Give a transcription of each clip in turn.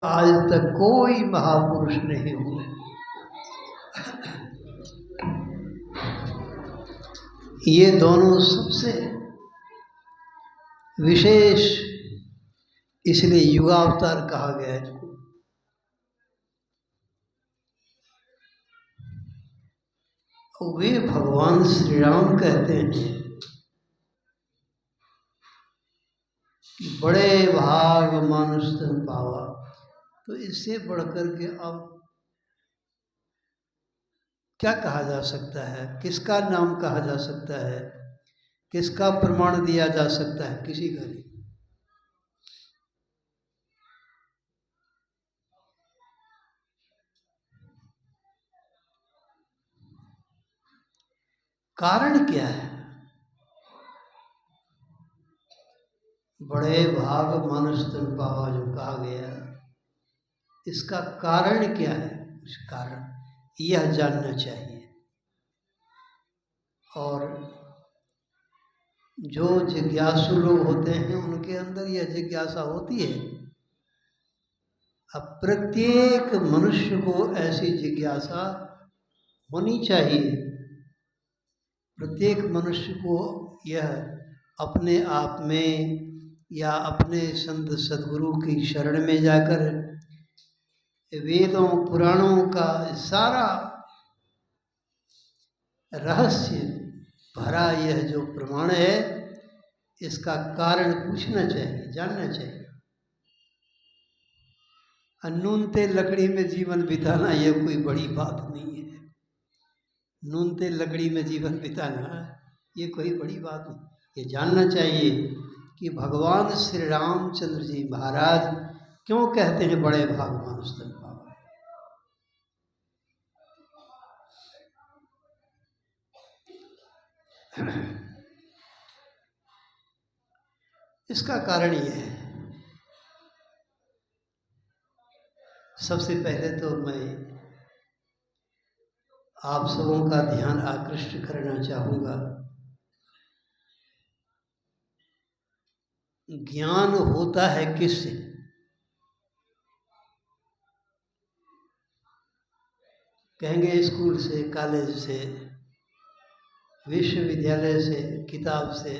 आज तक कोई महापुरुष नहीं हुए। ये दोनों सबसे विशेष, इसलिए युगावतार कहा गया है इनको। वे भगवान श्री राम कहते हैं कि बड़े भाग मानुष तन पावा। तो इससे बढ़कर के अब क्या कहा जा सकता है? किसका नाम कहा जा सकता है? किसका प्रमाण दिया जा सकता है? किसी का नहीं। कारण क्या है? बड़े भाग मानुष तन पावा जो कहा गया, इसका कारण क्या है? उस कारण यह जानना चाहिए। और जो जिज्ञासु लोग होते हैं उनके अंदर यह जिज्ञासा होती है। अब प्रत्येक मनुष्य को ऐसी जिज्ञासा होनी चाहिए। प्रत्येक मनुष्य को यह अपने आप में या अपने संत सद्गुरु की शरण में जाकर वेदों पुराणों का सारा रहस्य भरा यह जो प्रमाण है, इसका कारण पूछना चाहिए, जानना चाहिए। नून तेल लकड़ी में जीवन बिताना यह कोई बड़ी बात नहीं है। नून तेल लकड़ी में जीवन बिताना ये कोई बड़ी बात नहीं। ये जानना चाहिए कि भगवान श्री रामचंद्र जी महाराज क्यों कहते हैं बड़े भाग मानुष तन पावा। इसका कारण यह है, सबसे पहले तो मैं आप सबों का ध्यान आकृष्ट करना चाहूँगा। ज्ञान होता है किससे? कहेंगे स्कूल से, कॉलेज से, विश्वविद्यालय से, किताब से।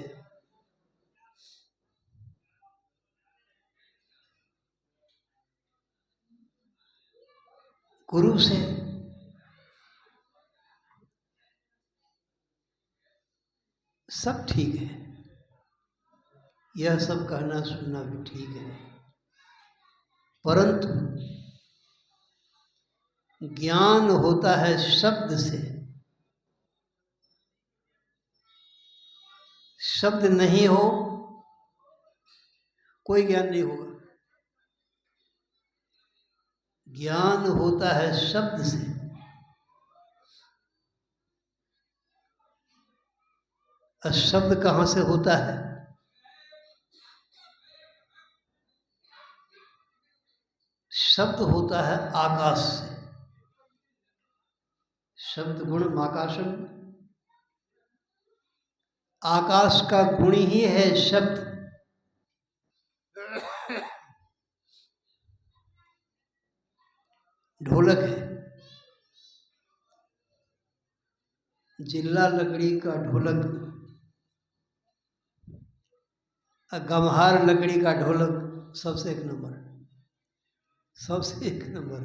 गुरु से। सब ठीक है, यह सब कहना सुनना भी ठीक है, परंतु ज्ञान होता है शब्द से। शब्द नहीं हो कोई ज्ञान नहीं होगा। ज्ञान होता है शब्द से। और शब्द कहाँ से होता है? शब्द होता है आकाश से। शब्द गुण माकाशम, आकाश का गुण ही है शब्द। ढोलक है, जिल्ला लकड़ी का ढोलक, गम्हार लकड़ी का ढोलक सबसे एक नंबर, सबसे एक नंबर।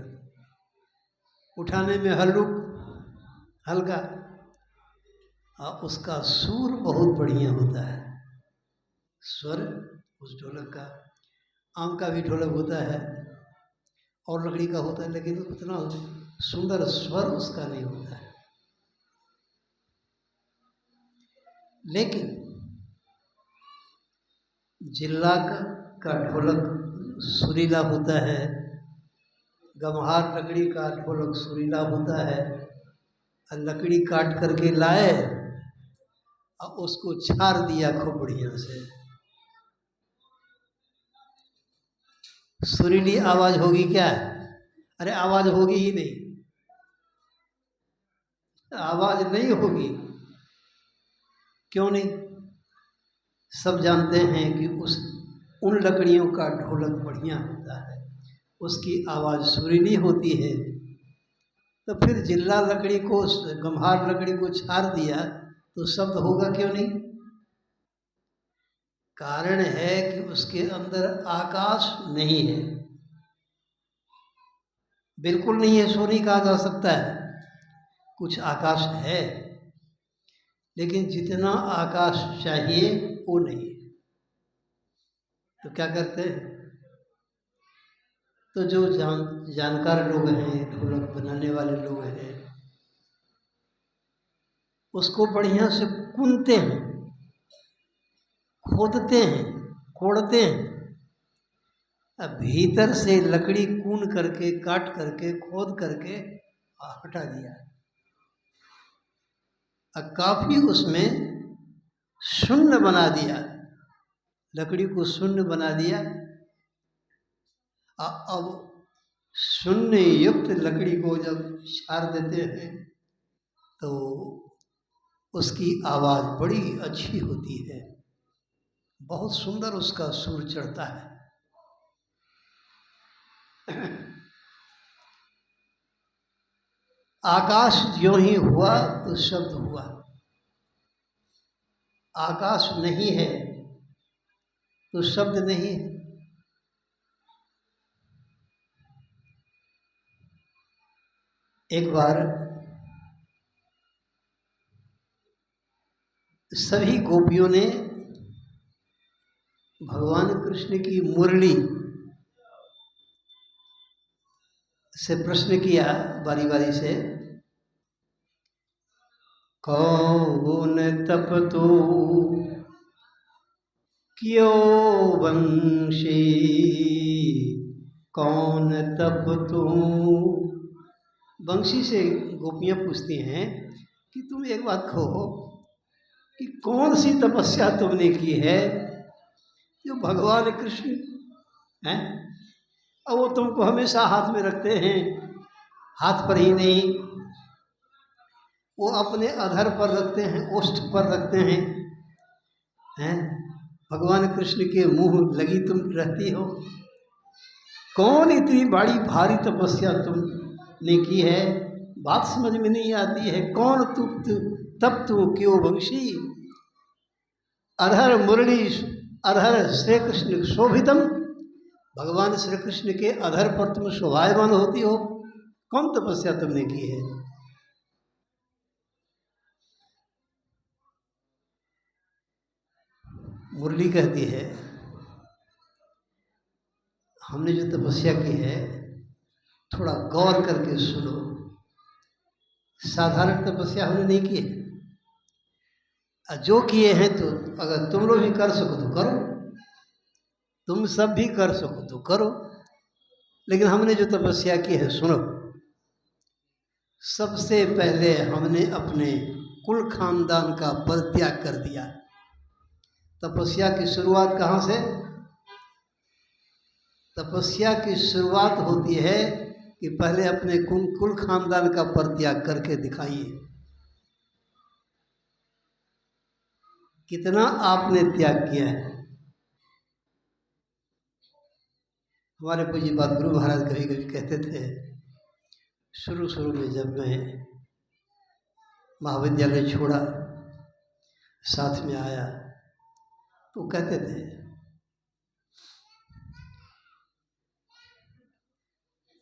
उठाने में हल्का, और उसका सुर बहुत बढ़िया होता है। स्वर उस ढोलक का, आम का भी ढोलक होता है और लकड़ी का होता है, लेकिन उतना सुंदर स्वर उसका नहीं होता है। लेकिन जिल्ला का ढोलक सुरीला होता है, गम्हार लकड़ी का ढोलक सुरीला होता है। और लकड़ी काट करके लाए और उसको छाड़ दिया खूब बढ़िया से। सुरीली आवाज होगी क्या? अरे आवाज होगी ही नहीं, आवाज नहीं होगी। क्यों नहीं? सब जानते हैं कि उन लकड़ियों का ढोलक बढ़िया होता है, उसकी आवाज़ सुरीली होती है, तो फिर जिल्ला लकड़ी को, गम्हार लकड़ी को छाड़ दिया तो शब्द होगा क्यों नहीं? कारण है कि उसके अंदर आकाश नहीं है, बिल्कुल नहीं है सो नहीं कहा जा सकता है, कुछ आकाश है, लेकिन जितना आकाश चाहिए वो नहीं है। तो क्या करते हैं? तो जो जानकार लोग हैं, ढोलक बनाने वाले लोग हैं, उसको बढ़िया से कूनते हैं, खोदते हैं, कोड़ते हैं। अब भीतर से लकड़ी कून करके, काट करके, खोद करके हटा दिया, अब काफी उसमें शून्य बना दिया, लकड़ी को शून्य बना दिया। अब शून्य युक्त लकड़ी को जब छाड़ देते हैं तो उसकी आवाज़ बड़ी अच्छी होती है, बहुत सुंदर उसका सुर चढ़ता है। आकाश ज्यों ही हुआ तो शब्द हुआ, आकाश नहीं है तो शब्द नहीं है। एक बार सभी गोपियों ने भगवान कृष्ण की मुरली से प्रश्न किया बारी बारी से, कौन तप तो क्यों वंशी, कौन तप तू। वंशी से गोपियां पूछती हैं कि तुम एक बात कहो कि कौन सी तपस्या तुमने की है जो भगवान कृष्ण हैं, और वो तुमको हमेशा हाथ में रखते हैं, हाथ पर ही नहीं, वो अपने अधर पर रखते हैं, ओष्ठ पर रखते हैं, हैं? भगवान कृष्ण के मुंह लगी तुम रहती हो, कौन इतनी बड़ी भारी तपस्या तुमने की है, बात समझ में नहीं आती है। कौन तब तू क्यों वंशी, अधर मुरली अधर श्री कृष्ण शोभितम, भगवान श्री कृष्ण के अधर पर तुम शोभायमान होती हो, कौन तपस्या तुमने की है? मुरली कहती है, हमने जो तपस्या की है थोड़ा गौर करके सुनो, साधारण तपस्या हमने नहीं की है, जो किए हैं तो अगर तुम लोग भी कर सको तो करो, तुम सब भी कर सको तो करो, लेकिन हमने जो तपस्या की है सुनो। सबसे पहले हमने अपने कुल खानदान का परित्याग कर दिया। तपस्या की शुरुआत कहाँ से? तपस्या की शुरुआत होती है कि पहले अपने कुल खानदान का परित्याग करके दिखाइए, कितना आपने त्याग किया है। हमारे पूज्य बात गुरु महाराज कभी कभी कहते थे, शुरू में जब मैं महाविद्यालय छोड़ा, साथ में आया, तो कहते थे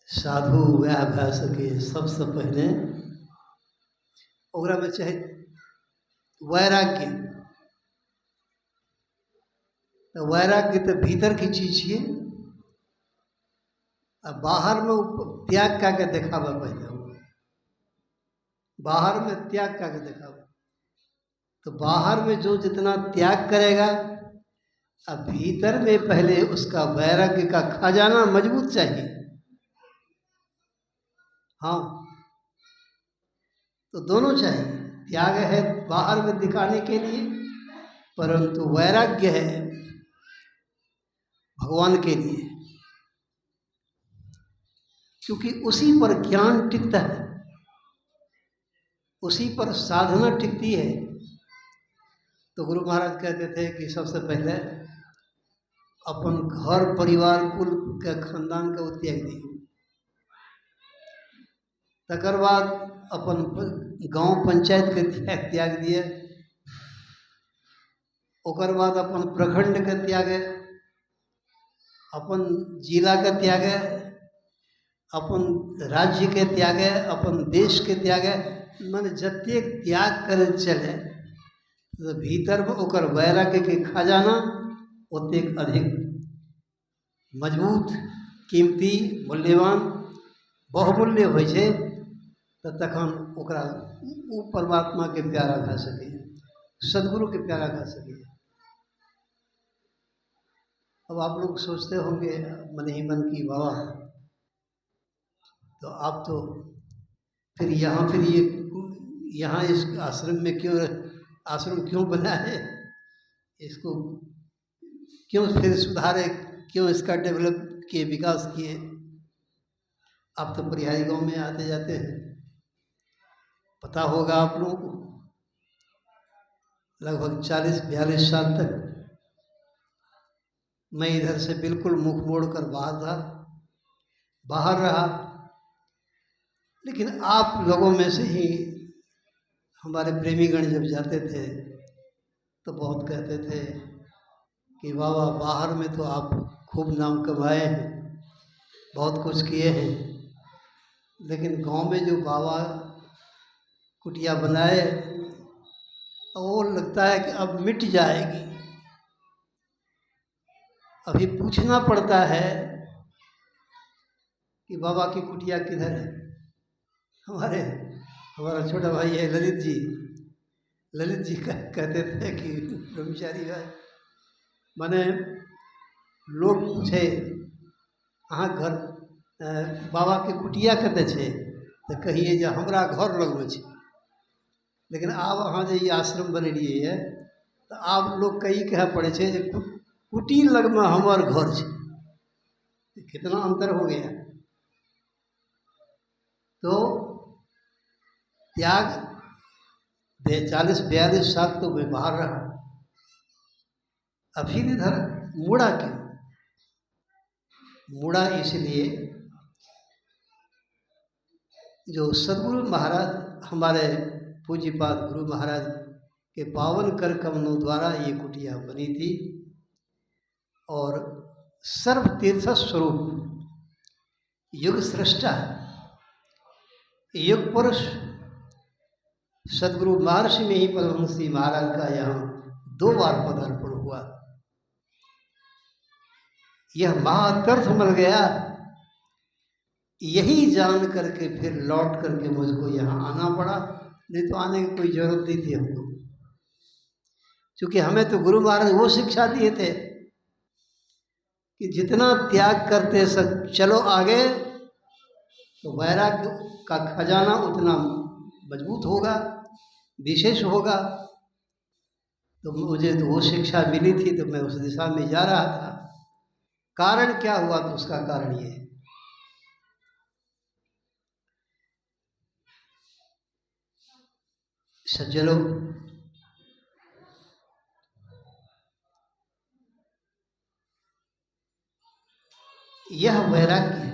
साधु वह भय सके सबसे पहले, ओकरा में चाहे वैराग्य, तो वैराग्य तो भीतर की चीज है, अब बाहर में त्याग का देखावा, पहले बाहर में त्याग का देखावा, तो बाहर में जो जितना त्याग करेगा, अब भीतर में पहले उसका वैराग्य का खजाना मजबूत चाहिए। हाँ, तो दोनों चाहिए, त्याग है बाहर में दिखाने के लिए, परंतु वैराग्य है भगवान के लिए, क्योंकि उसी पर ज्ञान टिकता है, उसी पर साधना टिकती है। तो गुरु महाराज कहते थे कि सबसे पहले अपन घर परिवार कुल के खानदान का त्याग दिए। तकर बाद अपन गांव पंचायत के त्याग दिए। ओकर बाद अपन प्रखंड के त्यागे, अपन जिला के त्यागे, अपन राज्य के त्यागे, अपन देश के त्यागे। माने जतेक त्याग करे चले तो भीतर में ओकर वैराग्य के खजाना ओतेक अधिक मजबूत, कीमती, मूल्यवान, बहुमूल्य होइ छै। तो तखन ओकरा ओ परमात्मा के प्यारा भए सकैए, सदगुरु के प्यारा भए सकैए। अब आप लोग सोचते होंगे मन ही मन की बाबा, तो आप तो फिर यहाँ इस आश्रम में आश्रम क्यों बना है, इसको क्यों फिर सुधारे, क्यों इसका डेवलप किए, विकास किए। आप तो परिहारी गांव में आते जाते हैं, पता होगा आप लोगों को। लगभग 40-42 साल तक मैं इधर से बिल्कुल मुख मोड़ कर बाहर रहा। लेकिन आप लोगों में से ही हमारे प्रेमीगण जब जाते थे तो बहुत कहते थे कि बाबा बाहर में तो आप खूब नाम कमाए हैं, बहुत कुछ किए हैं, लेकिन गांव में जो बाबा कुटिया बनाए वो लगता है कि अब मिट जाएगी। अभी पूछना पड़ता है कि बाबा की कुटिया किधर है। हमारा छोटा भाई है ललित जी कहते थे कि ब्रह्मचारी है, माने लोग पूछे अहाँ घर बाबा के कुटिया कते छे तो कहिए जे हमरा घर लगमे छे। लेकिन आब अहाँ जे ई आश्रम बनेलिए है तो आब लोग कई कहे पड़े छे जे कुटी लगमे हमर घर छे। कितना अंतर हो गया। तो त्याग 40-42 साल तो मैं बाहर रहा, अब फिर इधर मुड़ा क्यों? मुड़ा इसलिए जो सदगुरु महाराज हमारे पूज्यपाद गुरु महाराज के पावन कर कमलों द्वारा ये कुटिया बनी थी। और सर्व तीर्थ स्वरूप युग सृष्टा युग पुरुष सदगुरु महर्षि में ही परमहंस जी महाराज का यहाँ 2 बार पदार्पण हुआ। यह महातीर्थ मिल गया, यही जान करके फिर लौट करके मुझको यहाँ आना पड़ा, नहीं तो आने की कोई जरूरत नहीं थी हमको। क्योंकि हमें तो गुरु महाराज वो शिक्षा दिए थे कि जितना त्याग करते सब चलो आगे, तो वैराग्य का खजाना उतना मजबूत होगा, विशेष होगा। तो मुझे तो वो शिक्षा मिली थी, तो मैं उस दिशा में जा रहा था। कारण क्या हुआ? तो उसका कारण ये है, सज्जनों, यह वैराग्य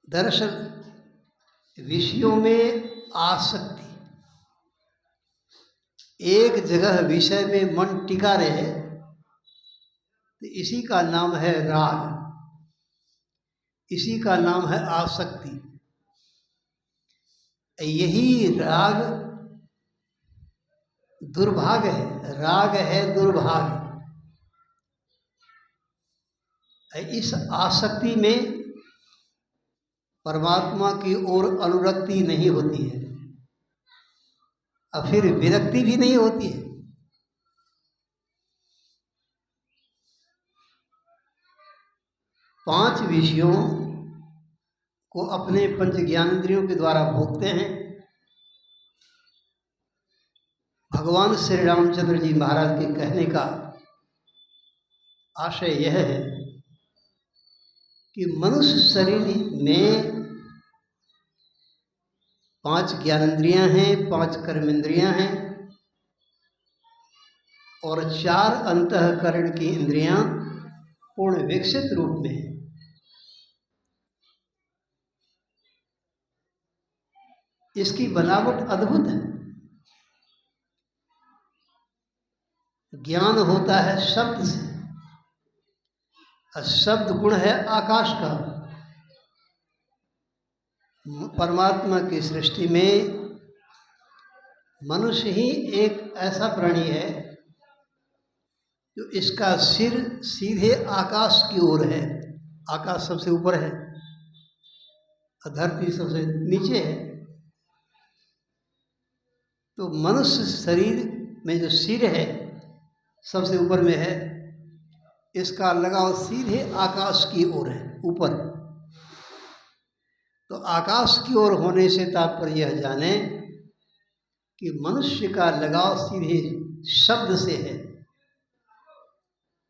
दरअसल विषयों में आसक्ति, एक जगह विषय में मन टिका रहे, तो इसी का नाम है राग, इसी का नाम है आसक्ति। यही राग दुर्भाग्य है, राग है दुर्भाग्य। इस आसक्ति में परमात्मा की ओर अनुरक्ति नहीं होती है, और फिर विरक्ति भी नहीं होती है। पांच विषयों को अपने पंच ज्ञानेंद्रियों के द्वारा भोगते हैं। भगवान श्री रामचंद्र जी महाराज के कहने का आशय यह है कि मनुष्य शरीर में 5 ज्ञानेंद्रियां हैं, 5 कर्मेंद्रियां हैं, और 4 अंतःकरण की इंद्रियां पूर्ण विकसित रूप में है। इसकी बनावट अद्भुत है। ज्ञान होता है शब्द से, और शब्द गुण है आकाश का। परमात्मा की सृष्टि में मनुष्य ही एक ऐसा प्राणी है जो इसका सिर सीधे आकाश की ओर है। आकाश सबसे ऊपर है और धरती सबसे नीचे है। तो मनुष्य शरीर में जो सिर है सबसे ऊपर में है, इसका लगाव सीधे आकाश की ओर है, ऊपर। तो आकाश की ओर होने से तात्पर्य यह जाने कि मनुष्य का लगाव सीधे शब्द से है,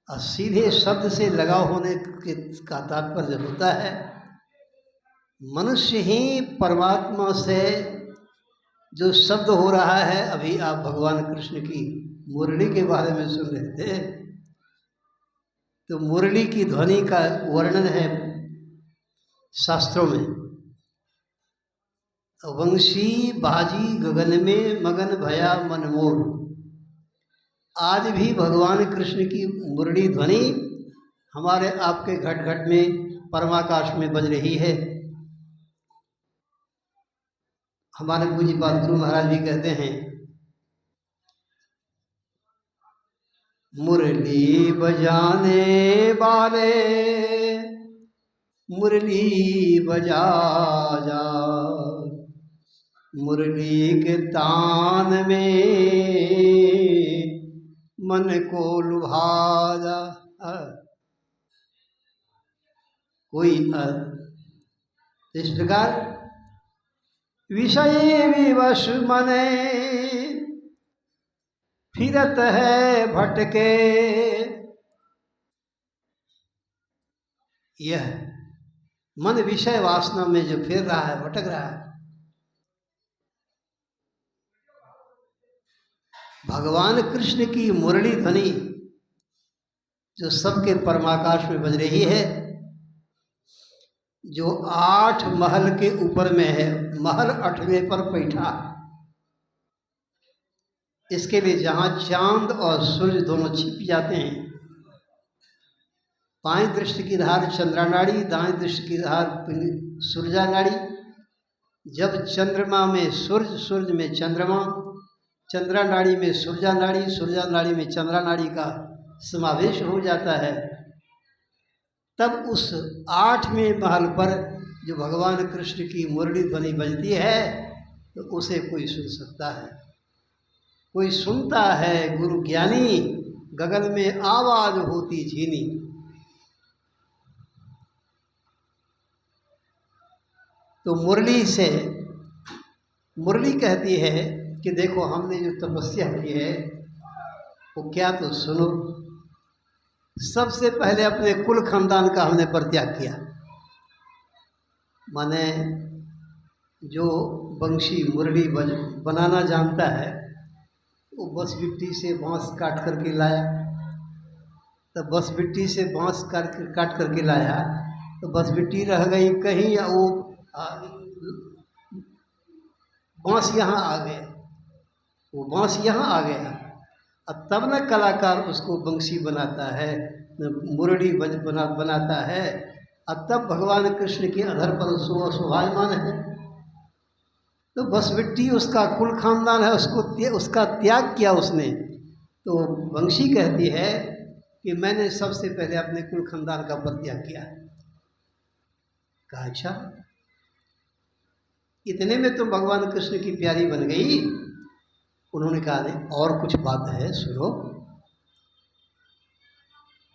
और सीधे शब्द से लगाव होने का तात्पर्य होता है मनुष्य ही परमात्मा से जो शब्द हो रहा है। अभी आप भगवान कृष्ण की मुरली के बारे में सुन रहे थे, तो मुरली की ध्वनि का वर्णन है शास्त्रों में। वंशी बाजी गगन में मगन भया मन मोर। आज भी भगवान कृष्ण की मुरली ध्वनि हमारे आपके घट घट में परमाकाश में बज रही है। हमारे पूज्यपाद गुरु महाराज भी कहते हैं, मुरली बजाने वाले मुरली बजा जा, मुरली के तान में मन को लुभा जा। कोई इस प्रकार विषय विवश मने फिरत है भटके। यह मन विषय वासना में जो फिर रहा है, भटक रहा है, भगवान कृष्ण की मुरली ध्वनि जो सबके परमाकाश में बज रही है, जो 8 महल के ऊपर में है, महल 8वें पर बैठा, इसके लिए जहाँ चांद और सूर्य दोनों छिप जाते हैं, बाएं दृष्टि की धार चंद्रा नाड़ी, दाएं दृष्टि की धार सूर्या नाड़ी। जब चंद्रमा में सूर्य, सूर्य में चंद्रमा, चंद्रा नाड़ी में सूर्या नाड़ी, सूर्या नाड़ी में चंद्रा नाड़ी का समावेश हो जाता है, तब उस 8वें महल पर जो भगवान कृष्ण की मुरली ध्वनि बजती है, तो उसे कोई सुन सकता है। कोई सुनता है गुरु ज्ञानी, गगन में आवाज होती झीनी। तो मुरली से, मुरली कहती है कि देखो हमने जो तपस्या की है वो क्या, तो सुनो। सबसे पहले अपने कुल खानदान का हमने परित्याग किया। माने जो बंशी मुरली बनाना जानता है वो बस बिट्टी से बांस काट करके लाया, तब बस बिट्टी से बांस काट करके लाया, तो बस बिट्टी रह गई कहीं, या वो बांस यहाँ आ गया, वो बांस यहाँ आ गया। अब तब न कलाकार उसको बंशी बनाता है, मुरली बनाता है, अब तब भगवान कृष्ण के अधर पर शोभायमान है। तो बस बिट्टी उसका कुल खानदान है, उसका त्याग किया उसने। तो वंशी कहती है कि मैंने सबसे पहले अपने कुल खानदान का परित्याग किया। कहा अच्छा, इतने में तुम भगवान कृष्ण की प्यारी बन गई। उन्होंने कहा नहीं, और कुछ बात है, सुनो।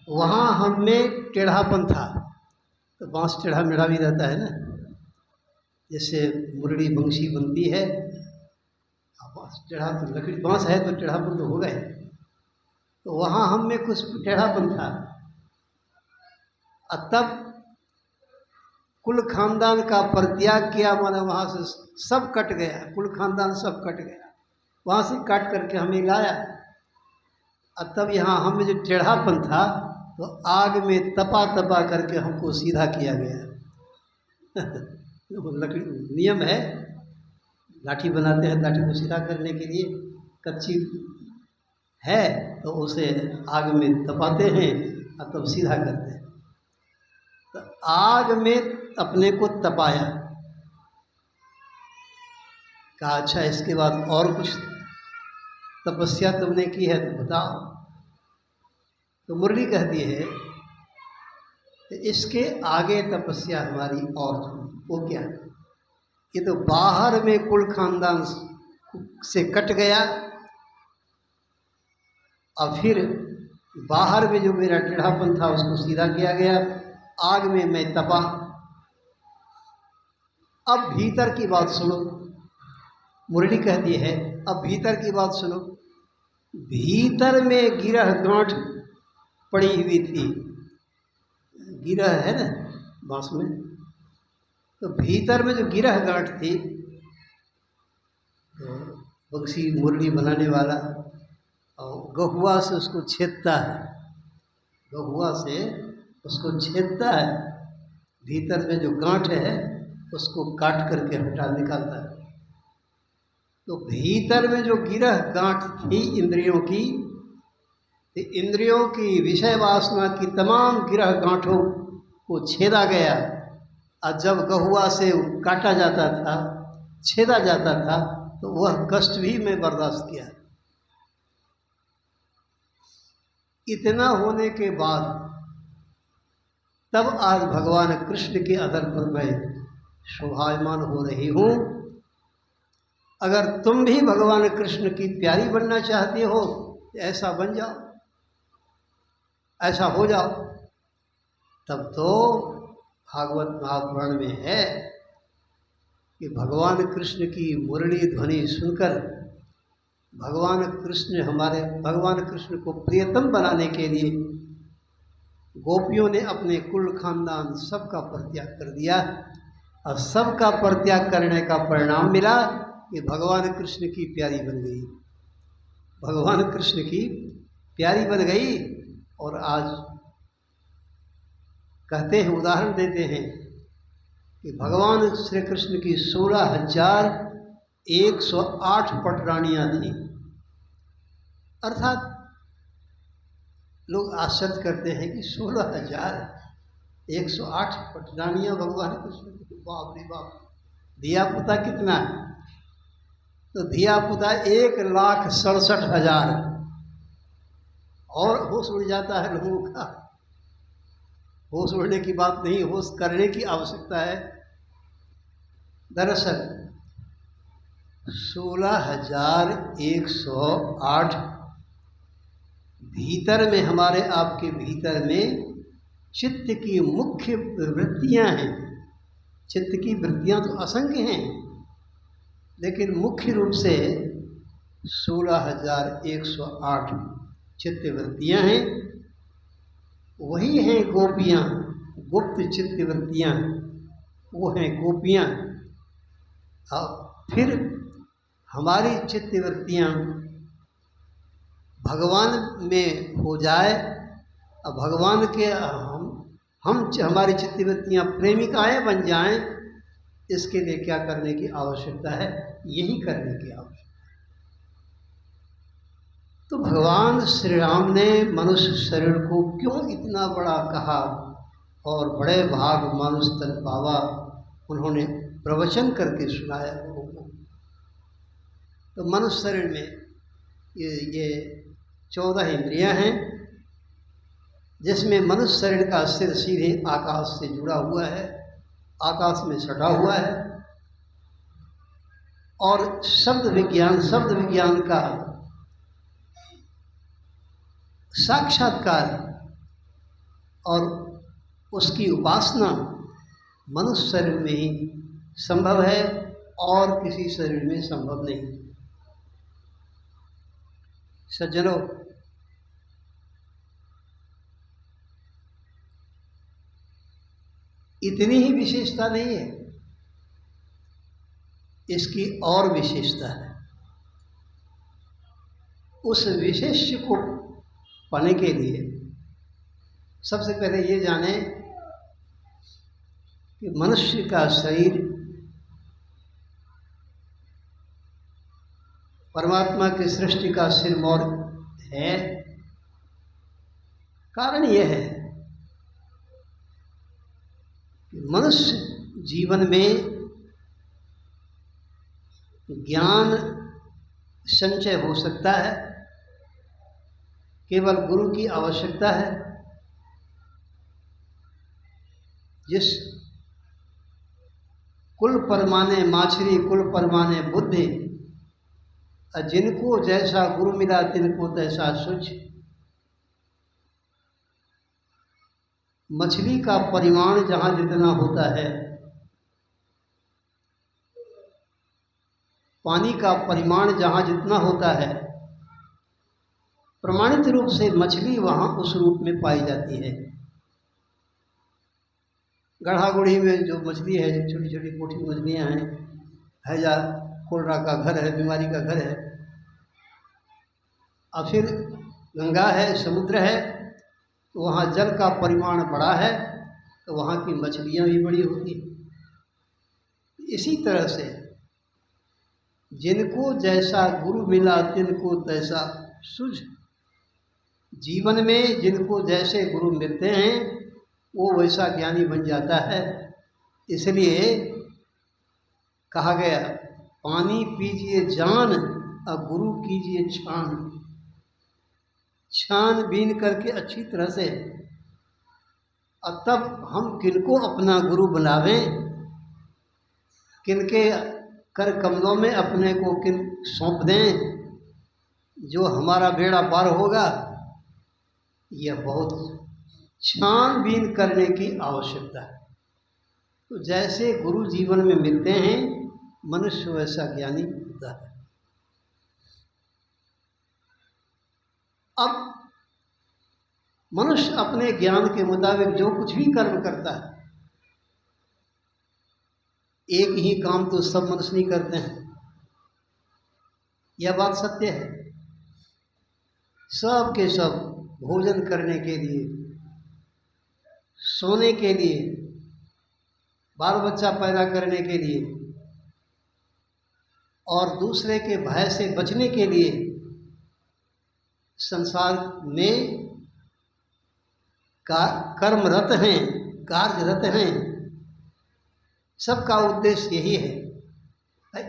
वहाँ हम में टेढ़ापन था, तो बांस टेढ़ा मेढ़ा भी रहता है ना, जैसे मुरली बंशी बनती है, बांस टेढ़ा, तो लकड़ी बांस है तो टेढ़ापन तो होगा ही। तो वहाँ हम में कुछ टेढ़ापन था, और तब कुल खानदान का परित्याग किया। माने वहाँ से सब कट गया, कुल खानदान सब कट गया, वहाँ से काट करके हमें लाया। और तब यहाँ हम में जो टेढ़ापन था तो आग में तपा तपा करके हमको सीधा किया गया। वो लकड़ी नियम है, लाठी बनाते हैं, लाठी को सीधा करने के लिए कच्ची है तो उसे आग में तपाते हैं और तब सीधा करते हैं। तो आग में अपने को तपाया, कहा अच्छा इसके बाद और कुछ तपस्या तुमने की है तो बताओ। तो मुरली कहती है कि इसके आगे तपस्या हमारी और थी। वो क्या? ये तो बाहर में कुल खानदान से कट गया और फिर बाहर में जो मेरा टेढ़ापन था उसको सीधा किया गया, आग में मैं तपा। अब भीतर की बात सुनो, मुरली कहती है अब भीतर की बात सुनो। भीतर में गिरह गांठ पड़ी हुई थी, गिरह है ना बांस में, तो भीतर में जो गिरह गांठ थी, तो बंसी मुरली बनाने वाला और गहुआ से उसको छेदता है, गहुआ से उसको छेदता है, भीतर में जो गांठ है उसको काट करके हटा निकालता है। तो भीतर में जो गिरह गांठ थी इंद्रियों की, तो इंद्रियों की विषय वासना की तमाम गिरह गांठों को छेदा गया। और जब गहुआ से काटा जाता था, छेदा जाता था, तो वह कष्ट भी मैं बर्दाश्त किया। इतना होने के बाद तब आज भगवान कृष्ण के अधर पर मैं शोभायमान हो रही हूँ। अगर तुम भी भगवान कृष्ण की प्यारी बनना चाहते हो तो ऐसा बन जाओ, ऐसा हो जाओ। तब तो भागवत महापुराण में है कि भगवान कृष्ण की मुरली ध्वनि सुनकर भगवान कृष्ण को प्रियतम बनाने के लिए गोपियों ने अपने कुल खानदान सबका परित्याग कर दिया। और सबका परित्याग करने का परिणाम मिला कि भगवान कृष्ण की प्यारी बन गई, भगवान कृष्ण की प्यारी बन गई। और आज कहते हैं, उदाहरण देते हैं कि भगवान श्री कृष्ण की 16,108 पटरानियाँ थीं। अर्थात लोग आश्चर्य करते हैं कि 16,108 पटरानियाँ भगवान कृष्ण की, बाप रे बाप। धिया पुता कितना है? तो धिया पुता 1,67,000। और होश उड़ जाता है लोगों का। होश उड़ने की बात नहीं, होश करने की आवश्यकता है। दरअसल 16,108 भीतर में, हमारे आपके भीतर में चित्त की मुख्य वृत्तियां हैं। चित्त की वृत्तियां तो असंख्य हैं, लेकिन मुख्य रूप से 16,108 चित्त वृत्तियां हैं। वही हैं गोपियां, गुप्त चित्त वृत्तियां, वो हैं गोपियां। और फिर हमारी चित्त वृत्तियां भगवान में हो जाए और भगवान के हमारी चित्तवृत्तियाँ प्रेमिकाएँ बन जाएं, इसके लिए क्या करने की आवश्यकता है? यही करने की आवश्यकता है। तो भगवान श्री राम ने मनुष्य शरीर को क्यों इतना बड़ा कहा और बड़े भाग मानुष तन पावा, उन्होंने प्रवचन करके सुनाया लोगों को। तो मनुष्य शरीर में ये 14 इंद्रियां हैं, जिसमें मनुष्य शरीर का सिर सीधे आकाश से जुड़ा हुआ है, आकाश में सटा हुआ है। और शब्द विज्ञान का साक्षात्कार और उसकी उपासना मनुष्य शरीर में ही संभव है और किसी शरीर में संभव नहीं। सज्जनों, इतनी ही विशेषता नहीं है, इसकी और विशेषता है। उस विशेष्य को पाने के लिए सबसे पहले ये जाने कि मनुष्य का शरीर परमात्मा की सृष्टि का सिरमौर है। कारण यह है कि मनुष्य जीवन में ज्ञान संचय हो सकता है, केवल गुरु की आवश्यकता है। जिस कुल परमाने माछरी कुल परमाने बुद्धि, जिनको जैसा गुरु मिला तिनको तैसा सुझ। मछली का परिमाण जहाँ जितना होता है, पानी का परिमाण जहाँ जितना होता है, प्रमाणित रूप से मछली वहाँ उस रूप में पाई जाती है। गढ़ा गुढ़ी में जो मछली है, छोटी छोटी पोठी मछलियाँ हैं, हैजा कोलरा का घर है, बीमारी का घर है। और फिर गंगा है, समुद्र है, तो वहाँ जल का परिमाण बड़ा है, तो वहाँ की मछलियाँ भी बड़ी होती हैं। इसी तरह से जिनको जैसा गुरु मिला तिनको तैसा सुझ। जीवन में जिनको जैसे गुरु मिलते हैं वो वैसा ज्ञानी बन जाता है। इसलिए कहा गया, पानी पीजिए जान और गुरु कीजिए छान। छानबीन करके अच्छी तरह से, और तब हम किनको अपना गुरु बनावें, किनके कर कमलों में अपने को किन सौंप दें, जो हमारा बेड़ा पार होगा। यह बहुत छानबीन करने की आवश्यकता है। तो जैसे गुरु जीवन में मिलते हैं, मनुष्य वैसा ज्ञानी होता है। अब मनुष्य अपने ज्ञान के मुताबिक जो कुछ भी कर्म करता है, एक ही काम तो सब मनुष्य नहीं करते हैं, यह बात सत्य है। सब के सब भोजन करने के लिए, सोने के लिए, बाल बच्चा पैदा करने के लिए और दूसरे के भय से बचने के लिए संसार में कर्मरत हैं, कार्यरत हैं। सबका उद्देश्य यही है।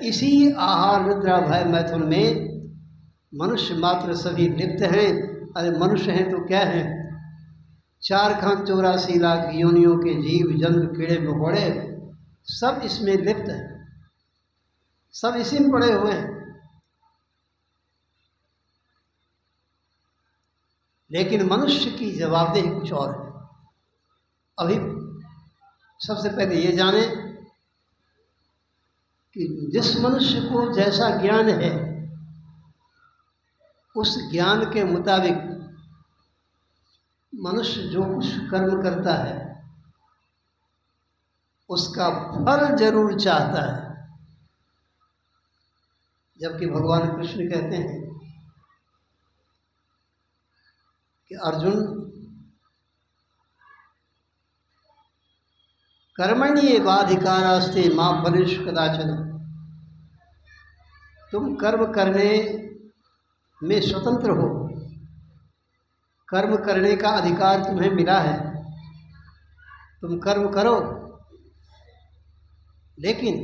इसी आहार निद्रा भय मैथुन में मनुष्य मात्र सभी लिप्त हैं। अरे मनुष्य हैं तो क्या हैं, 4,84 लाख योनियों के जीव जंतु कीड़े मकोड़े सब इसमें लिप्त हैं, सब इसी में पड़े हुए हैं। लेकिन मनुष्य की जवाबदेही कुछ और है। अभी सबसे पहले ये जाने कि जिस मनुष्य को जैसा ज्ञान है, उस ज्ञान के मुताबिक मनुष्य जो कुछ कर्म करता है उसका फल जरूर चाहता है। जबकि भगवान कृष्ण कहते हैं कि अर्जुन, कर्मण्येवाधिकारास्ते मा फलेषु कदाचन। तुम कर्म करने में स्वतंत्र हो, कर्म करने का अधिकार तुम्हें मिला है, तुम कर्म करो। लेकिन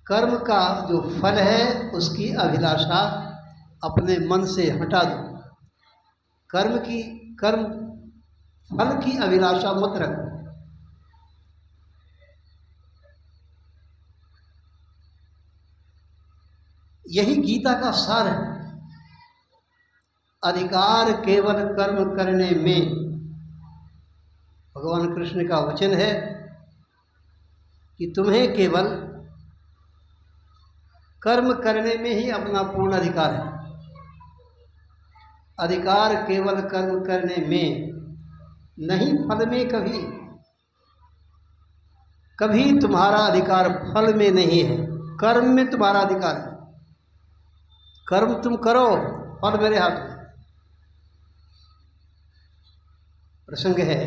कर्म का जो फल है उसकी अभिलाषा अपने मन से हटा दो। कर्म फल की अभिलाषा मत रखो। यही गीता का सार है। अधिकार केवल कर्म करने में। भगवान कृष्ण का वचन है कि तुम्हें केवल कर्म करने में ही अपना पूर्ण अधिकार है। अधिकार केवल कर्म करने में, नहीं फल में। कभी तुम्हारा अधिकार फल में नहीं है, कर्म में तुम्हारा अधिकार है। कर्म तुम करो, फल मेरे हाथ में। प्रसंग है,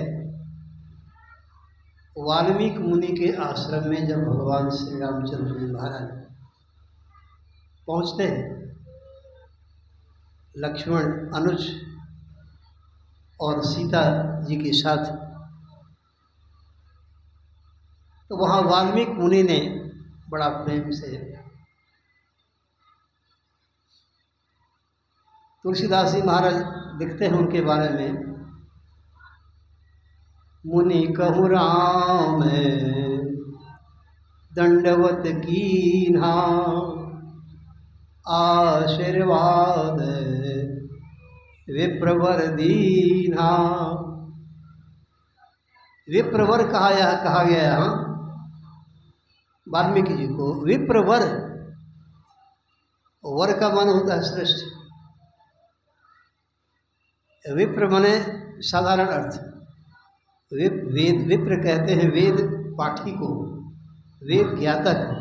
वाल्मीकि मुनि के आश्रम में जब भगवान श्री रामचंद्र जी महाराज पहुंचते हैं, लक्ष्मण, अनुज और सीता जी के साथ, तो वहाँ वाल्मीकि मुनि ने बड़ा प्रेम से तुलसीदास जी महाराज लिखते हैं उनके बारे में, मुनि कहु राम दंडवत कीन्हा, आशीर्वाद विप्रवर दीन्हा। विप्रवर कहा गया यहाँ वाल्मीकि जी को। विप्रवर, वर का मन होता है श्रेष्ठ, विप्र माने साधारण अर्थ। वेद विप्र कहते हैं वेद पाठी को, वेद ज्ञाता को,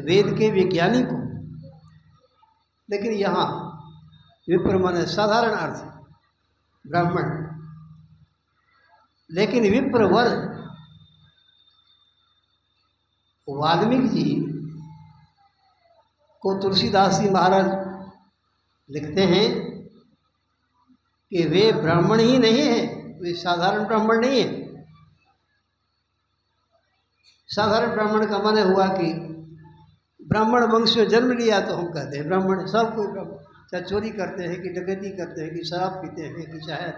वेद के विज्ञानी को। लेकिन यहाँ विप्र माने साधारण अर्थ, ब्राह्मण। लेकिन विप्रवर, वाल्मीकि जी को तुलसीदास जी महाराज लिखते हैं कि वे ब्राह्मण ही नहीं है, वे साधारण ब्राह्मण नहीं है। साधारण ब्राह्मण का माने हुआ कि ब्राह्मण वंश में जन्म लिया तो हम कहते हैं ब्राह्मण, सब कोई ब्राह्मण, चाहे चोरी करते हैं कि डकैती करते हैं कि शराब पीते हैं कि चाहे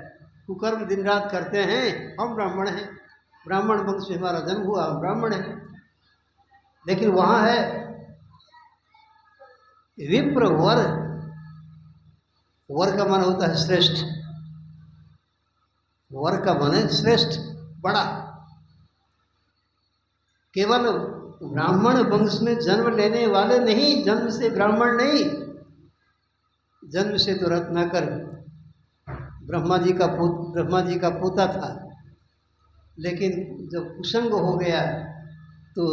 कुकर्म दिन रात करते हैं, हम ब्राह्मण हैं, ब्राह्मण वंश में हमारा जन्म हुआ, हम ब्राह्मण हैं। लेकिन वहाँ है विप्र वर, वर का मन होता है श्रेष्ठ, वर का मन है श्रेष्ठ, बड़ा। केवल ब्राह्मण वंश में जन्म लेने वाले नहीं, जन्म से ब्राह्मण नहीं, जन्म से तो रत्नाकर ब्रह्मा जी का पोता था। लेकिन जब कुसंग हो गया तो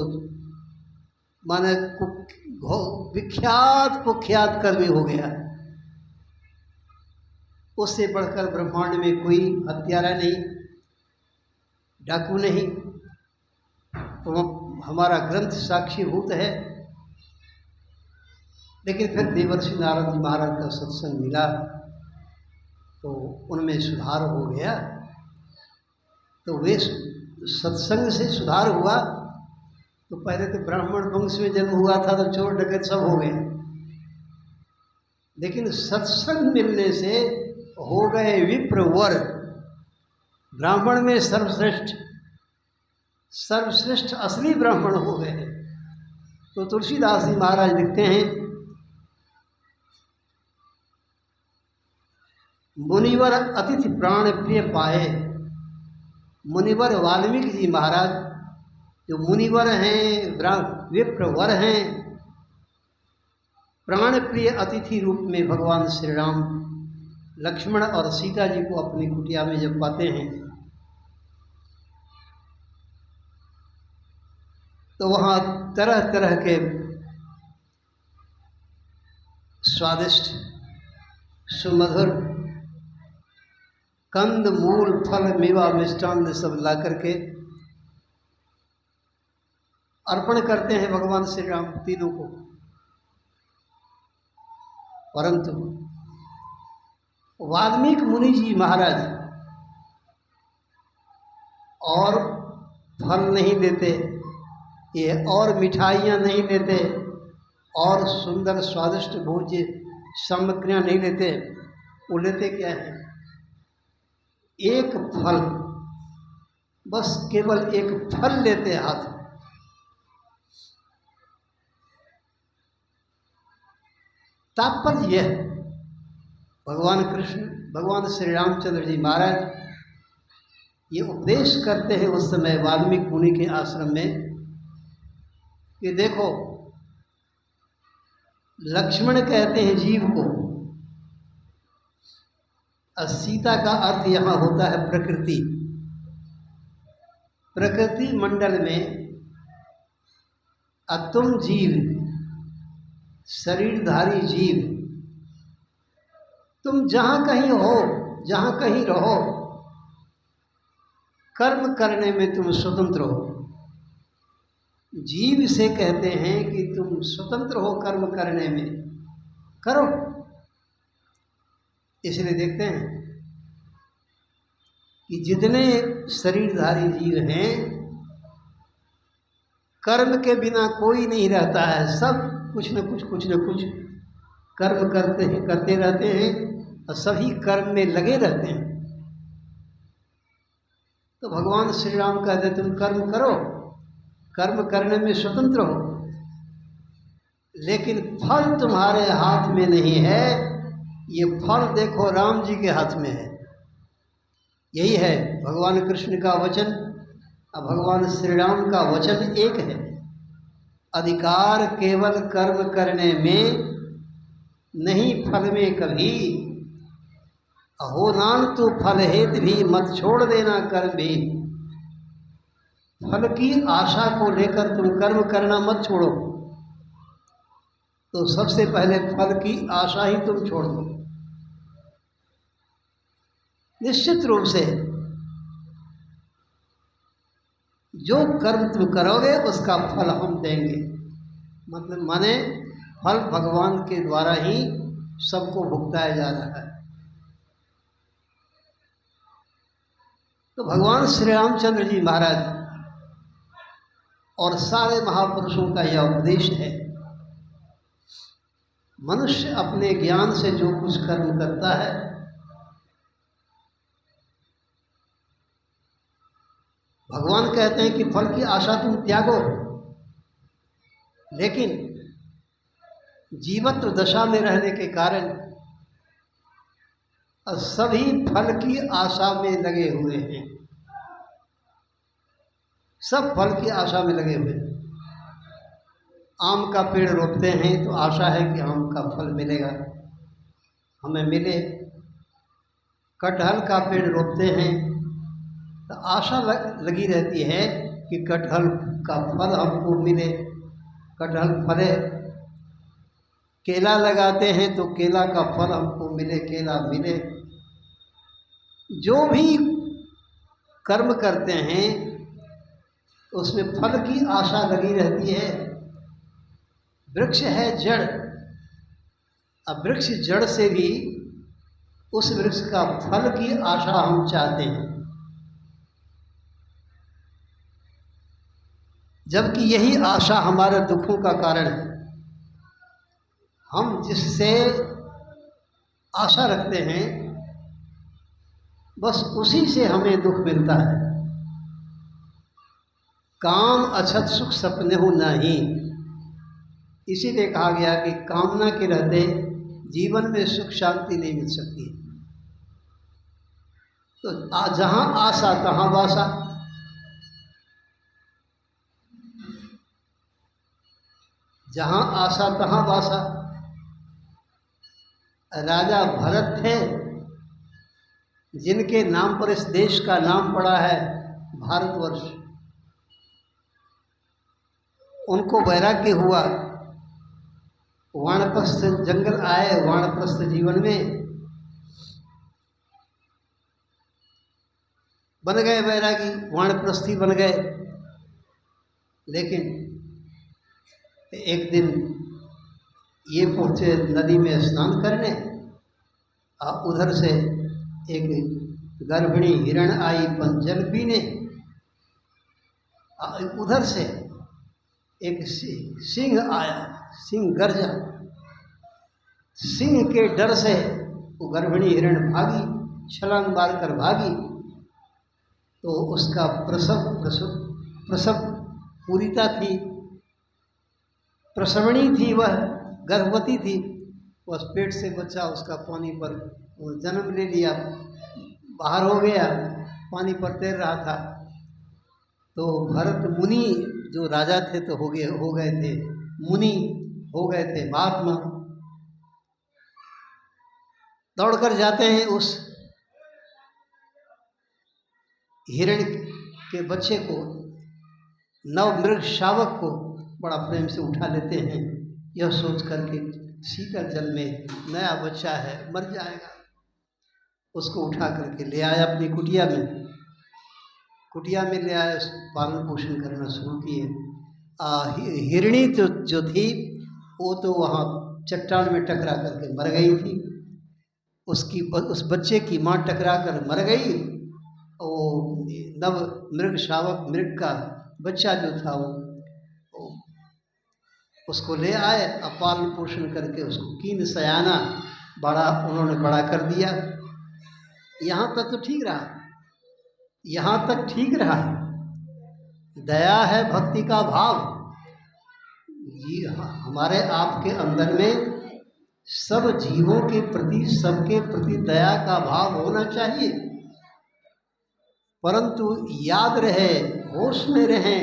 माने विख्यात कुख्यात कर्मी हो गया। उससे बढ़कर ब्रह्मांड में कोई हत्यारा नहीं, डाकू नहीं। तो हमारा ग्रंथ साक्षीभूत है। लेकिन फिर देवर्षि नारद जी महाराज का सत्संग मिला तो उनमें सुधार हो गया। तो वे सत्संग से सुधार हुआ। तो पहले तो ब्राह्मण वंश में जन्म हुआ था तो चोर डकैत सब हो गए, लेकिन सत्संग मिलने से हो गए विप्रवर, ब्राह्मण में सर्वश्रेष्ठ, सर्वश्रेष्ठ असली ब्राह्मण हो गए। तो तुलसीदास जी महाराज लिखते हैं, मुनिवर अतिथि प्राण प्रिय पाए। मुनिवर वाल्मीकि जी महाराज जो मुनिवर हैं, विप्रवर हैं, प्राण प्रिय अतिथि रूप में भगवान श्री राम लक्ष्मण और सीता जी को अपनी कुटिया में जब पाते हैं तो वहाँ तरह तरह के स्वादिष्ट सुमधुर कंद मूल फल मेवा मिष्टान्न सब ला करके अर्पण करते हैं भगवान श्री राम तीनों को। परंतु वाल्मीकि मुनि जी महाराज और फल नहीं देते, ये और मिठाइयाँ नहीं लेते, और सुंदर स्वादिष्ट भोज्य सामग्रियाँ नहीं लेते। वो लेते क्या है? एक फल, बस केवल एक फल लेते हाथ। तात्पर्य यह, भगवान कृष्ण, भगवान श्री रामचंद्र जी महाराज ये उपदेश करते हैं उस समय वाल्मीकि मुनि के आश्रम में कि देखो, लक्ष्मण कहते हैं जीव को, और सीता का अर्थ यहाँ होता है प्रकृति। प्रकृति मंडल में तुम जीव, शरीरधारी जीव, तुम जहाँ कहीं हो, जहाँ कहीं रहो, कर्म करने में तुम स्वतंत्र हो। जीव से कहते हैं कि तुम स्वतंत्र हो कर्म करने में, करो। इसलिए देखते हैं कि जितने शरीरधारी जीव हैं, कर्म के बिना कोई नहीं रहता है। सब कुछ न कुछ कर्म करते रहते हैं और सभी कर्म में लगे रहते हैं। तो भगवान श्री राम कहते तुम कर्म करो, कर्म करने में स्वतंत्र हो, लेकिन फल तुम्हारे हाथ में नहीं है। ये फल देखो राम जी के हाथ में है। यही है भगवान कृष्ण का वचन और भगवान श्री राम का वचन एक है। अधिकार केवल कर्म करने में, नहीं फल में कभी। अहो नानतु फल हेत भी मत छोड़ देना कर्म भी। फल की आशा को लेकर तुम कर्म करना मत छोड़ो। तो सबसे पहले फल की आशा ही तुम छोड़ दो। निश्चित रूप से जो कर्म तुम करोगे उसका फल हम देंगे। मतलब माने फल भगवान के द्वारा ही सबको भुगताया जा रहा है। तो भगवान श्री रामचंद्र जी महाराज और सारे महापुरुषों का यह उपदेश है, मनुष्य अपने ज्ञान से जो कुछ कर्म करता है, भगवान कहते हैं कि फल की आशा तुम त्यागो। लेकिन जीवत्व दशा में रहने के कारण सभी फल की आशा में लगे हुए हैं। सब फल की आशा में लगे हुए हैं। आम का पेड़ रोपते हैं तो आशा है कि आम का फल मिलेगा, हमें मिले। कटहल का पेड़ रोपते हैं तो आशा लगी रहती है कि कटहल का फल हमको मिले, कटहल फले। केला लगाते हैं तो केला का फल हमको मिले, केला मिले। जो भी कर्म करते हैं उसमें फल की आशा लगी रहती है। वृक्ष है जड़, अब वृक्ष जड़ से भी उस वृक्ष का फल की आशा हम चाहते हैं, जबकि यही आशा हमारे दुखों का कारण है। हम जिससे आशा रखते हैं बस उसी से हमें दुख मिलता है। काम अछत सुख सपने हो नहीं, इसीलिए कहा गया कि कामना के रहते जीवन में सुख शांति नहीं मिल सकती। तो जहाँ आशा तहाँ वासा। जहाँ आशा तहाँ वासा। राजा भरत थे जिनके नाम पर इस देश का नाम पड़ा है भारतवर्ष। उनको वैराग्य हुआ, वानप्रस्थ जंगल आए, वानप्रस्थ जीवन में बन गए वैरागी, वानप्रस्थी बन गए। लेकिन एक दिन ये पहुँचे नदी में स्नान करने, और उधर से एक गर्भिणी हिरण आई जल पीने, उधर से एक सिंह आया, सिंह गरजा। सिंह के डर से वो गर्भिणी हिरण भागी, छलांग मारकर भागी। तो उसका प्रसव पूरिता थी, प्रसवणी थी, वह गर्भवती थी। बस पेट से बच्चा उसका पानी पर वो जन्म ले लिया, बाहर हो गया, पानी पर तैर रहा था। तो भरत मुनि जो राजा थे तो हो गए थे मुनि, हो गए थे महात्मा। दौड़कर जाते हैं उस हिरण के बच्चे को, नवमृग शावक को बड़ा प्रेम से उठा लेते हैं, यह सोच करके शीतल जल में नया बच्चा है, मर जाएगा। उसको उठा करके ले आया अपनी कुटिया में। कुटिया में ले आए, पालन पोषण करना शुरू किए। हिरणी तो जो थी वो तो वहाँ चट्टान में टकरा करके मर गई थी। उस बच्चे की माँ टकरा कर मर गई। वो नव मृग शावक मृग का बच्चा जो था वो उसको ले आए, और पालन पोषण करके उसको कीन सयाना उन्होंने बड़ा कर दिया। यहाँ तक तो ठीक रहा, यहाँ तक ठीक रहा। दया है भक्ति का भाव। जी हमारे आपके अंदर में सब जीवों के प्रति, सबके प्रति दया का भाव होना चाहिए, परंतु याद रहे, होश में रहें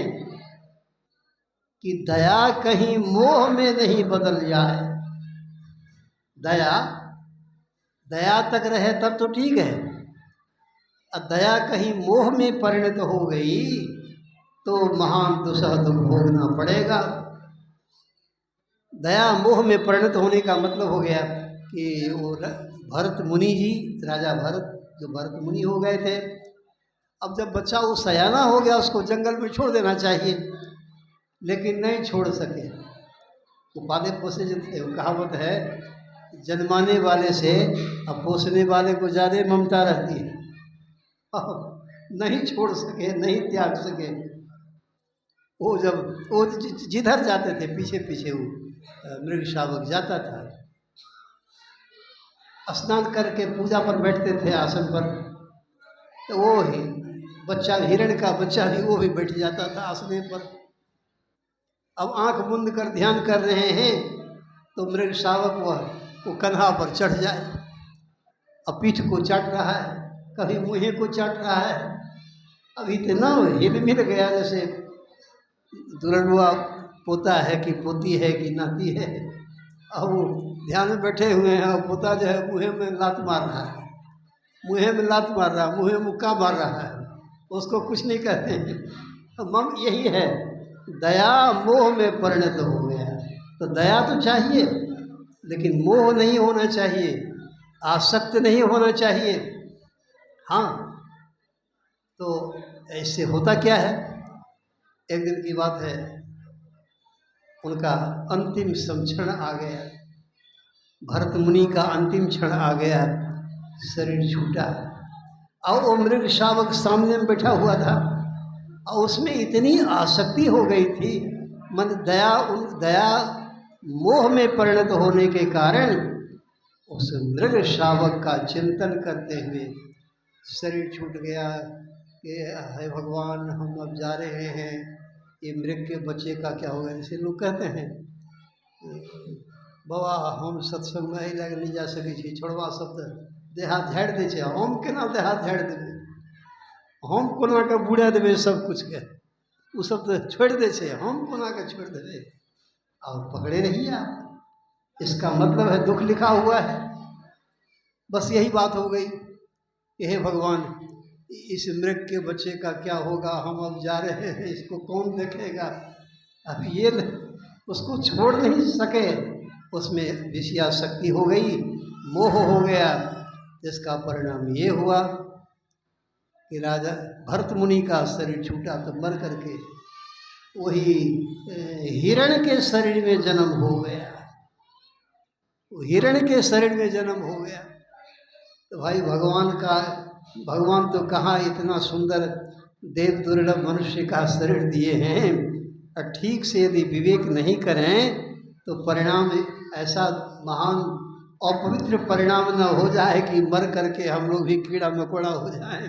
कि दया कहीं मोह में नहीं बदल जाए। दया तक रहे तब तो ठीक है, और दया कहीं मोह में परिणत हो गई तो महान दुसह दुख भोगना पड़ेगा। दया मोह में परिणत होने का मतलब हो गया कि वो भरत मुनि जी, राजा भरत जो भरत मुनि हो गए थे, अब जब बच्चा वो सयाना हो गया उसको जंगल में छोड़ देना चाहिए, लेकिन नहीं छोड़ सके। वो पाले पोसे जो थे, वो कहावत है, जन्माने वाले से अब पोसने वाले को ज़्यादा ममता रहती है। नहीं छोड़ सके, नहीं त्याग सके। वो जब वो जिधर जाते थे पीछे पीछे वो मृग शावक जाता था। स्नान करके पूजा पर बैठते थे आसन पर, तो वो ही बच्चा, हिरण का बच्चा भी, वो भी बैठ जाता था आसने पर। अब आंख बंद कर ध्यान कर रहे हैं तो मृग शावक वो कंधा पर चढ़ जाए, अब पीठ को चाट रहा है, कभी मुँह को चाट रहा है। अब इतना हिल मिल गया जैसे दुल्हनुआ पोता है कि पोती है कि नाती है। अब वो ध्यान में बैठे हुए हैं और पोता जो है मुँह में लात मार रहा है, मुँह में लात मार रहा है, मुँह में मुक्का मार रहा है, उसको कुछ नहीं कहते हैं। मम यही है, दया मोह में परिणत हो गया। तो दया तो चाहिए, लेकिन मोह नहीं होना चाहिए, आसक्त नहीं होना चाहिए। हाँ, तो ऐसे होता क्या है, एक दिन की बात है, उनका अंतिम क्षण आ गया, भरत मुनि का अंतिम क्षण आ गया, शरीर छूटा, और वो मृग शावक सामने में बैठा हुआ था, और उसमें इतनी आसक्ति हो गई थी, मन दया मोह में परिणत होने के कारण उस मृग शावक का चिंतन करते हुए शरीर छूट गया कि हे भगवान, हम अब जा रहे हैं, ये मृग के बच्चे का क्या होगा। जैसे लोग कहते हैं, बाबा हम सत्संग में ही लग नहीं जा सके छी, छोड़वा सब देहात झाड़ दे, हम केना देहात झाड़ देवे, हम कोना के बुड़ा देवे सब कुछ के, वो सब तो छोड़ दे छे, हम कोना के छोड़ देवे। और पकड़े रहिए आप, इसका मतलब है दुख लिखा हुआ है। बस यही बात हो गई कि हे भगवान, इस मृग के बच्चे का क्या होगा, हम अब जा रहे हैं, इसको कौन देखेगा। अब ये उसको छोड़ नहीं सके, उसमें विषयासक्ति हो गई, मोह हो गया, जिसका परिणाम ये हुआ कि राजा भरत मुनि का शरीर छूटा, तो मर करके वही हिरण के शरीर में जन्म हो गया, हिरण के शरीर में जन्म हो गया। तो भाई भगवान तो कहाँ इतना सुंदर देव दुर्लभ मनुष्य का शरीर दिए हैं, और ठीक से यदि विवेक नहीं करें तो परिणाम ऐसा महान अपवित्र परिणाम न हो जाए कि मर करके हम लोग भी कीड़ा मकोड़ा हो जाएं,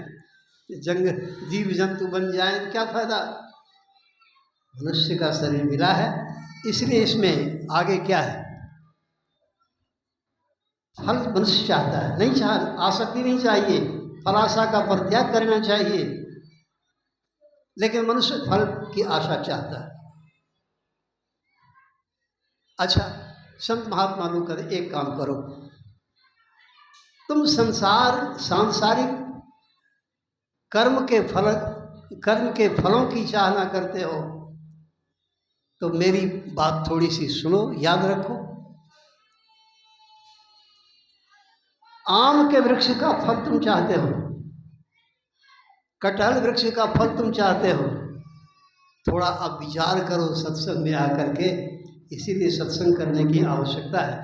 जीव जंतु बन जाएं, क्या फायदा। मनुष्य का शरीर मिला है, इसलिए इसमें आगे क्या है, फल मनुष्य चाहता है, नहीं आसक्ति नहीं चाहिए, फलाशा का परित्याग करना चाहिए, लेकिन मनुष्य फल की आशा चाहता है। अच्छा, संत महात्मा लोग कहते एक काम करो, तुम सांसारिक कर्म के फलों की चाहना करते हो, तो मेरी बात थोड़ी सी सुनो, याद रखो। आम के वृक्ष का फल तुम चाहते हो, कटहल वृक्ष का फल तुम चाहते हो, थोड़ा अब विचार करो सत्संग में आकर के। इसीलिए सत्संग करने की आवश्यकता है,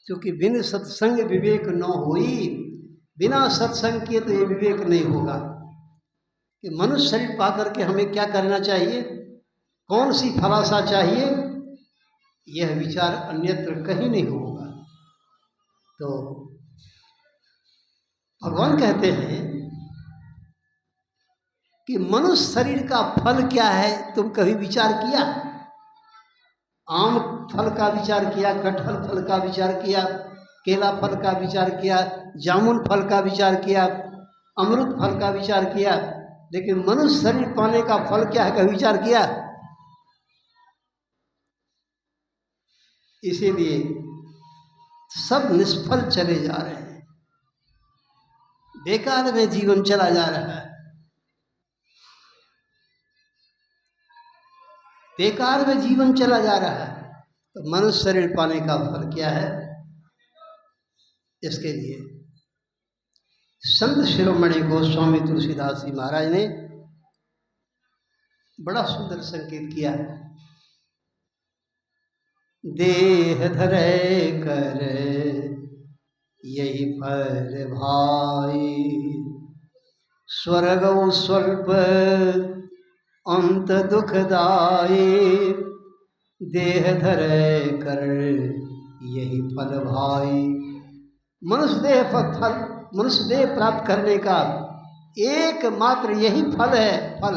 क्योंकि बिन सत्संग विवेक न होई, बिना सत्संग किए तो ये विवेक नहीं होगा कि मनुष्य शरीर पा करके हमें क्या करना चाहिए, कौन सी फलाशा चाहिए, यह विचार अन्यत्र कहीं नहीं होगा। तो भगवान कहते हैं कि मनुष्य शरीर का फल क्या है, तुम कभी विचार किया? आम फल का विचार किया, कटहल फल का विचार किया, केला फल का विचार किया, जामुन फल का विचार किया, अमृत फल का विचार किया, लेकिन मनुष्य शरीर पाने का फल क्या है, कभी विचार किया? इसीलिए सब निष्फल चले जा रहे हैं, बेकार में जीवन चला जा रहा है, बेकार में जीवन चला जा रहा है। तो मनुष्य शरीर पाने का फल क्या है? इसके लिए संत शिरोमणि गोस्वामी तुलसीदास जी महाराज ने बड़ा सुंदर संकेत किया। देह धरे कर यही फल भाई, स्वर्ग स्वल्प अंत दुखदाई, देह धरे कर यही फल भाई। मनुष्य देह प्राप्त करने का एकमात्र यही फल है। फल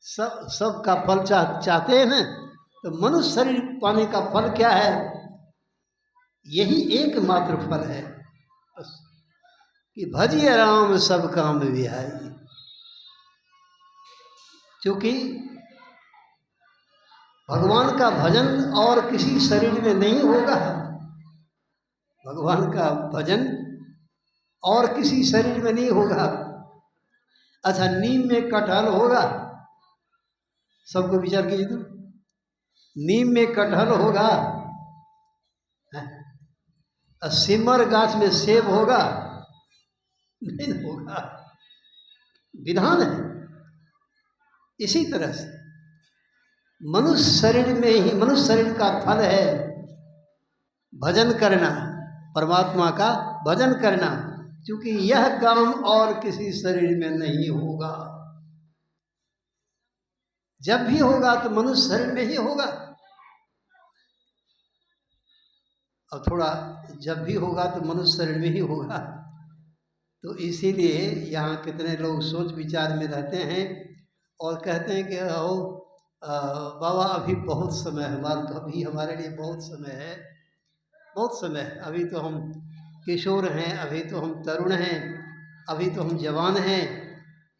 सबका फल चाहते हैं ना, तो मनुष्य शरीर पाने का फल क्या है? यही एकमात्र फल है बस, कि भजिए राम सब काम विहाई। क्योंकि भगवान का भजन और किसी शरीर में नहीं होगा, भगवान का भजन और किसी शरीर में नहीं होगा। अच्छा, नीम में कटहल होगा? सबको विचार कीजिए तो, नीम में कटहल होगा? सिमर गाछ में सेब होगा? नहीं होगा, विधान है। इसी तरह से मनुष्य शरीर में ही, मनुष्य शरीर का फल है भजन करना, परमात्मा का भजन करना, क्योंकि यह काम और किसी शरीर में नहीं होगा। जब भी होगा तो मनुष्य शरीर में ही होगा। और थोड़ा जब भी होगा तो मनुष्य शरीर में ही होगा। तो इसीलिए यहाँ कितने लोग सोच विचार में रहते हैं और कहते हैं कि बाबा अभी बहुत समय है, अभी हमारे लिए बहुत समय है, बहुत समय है, अभी तो हम किशोर हैं, अभी तो हम तरुण हैं, अभी तो हम जवान हैं,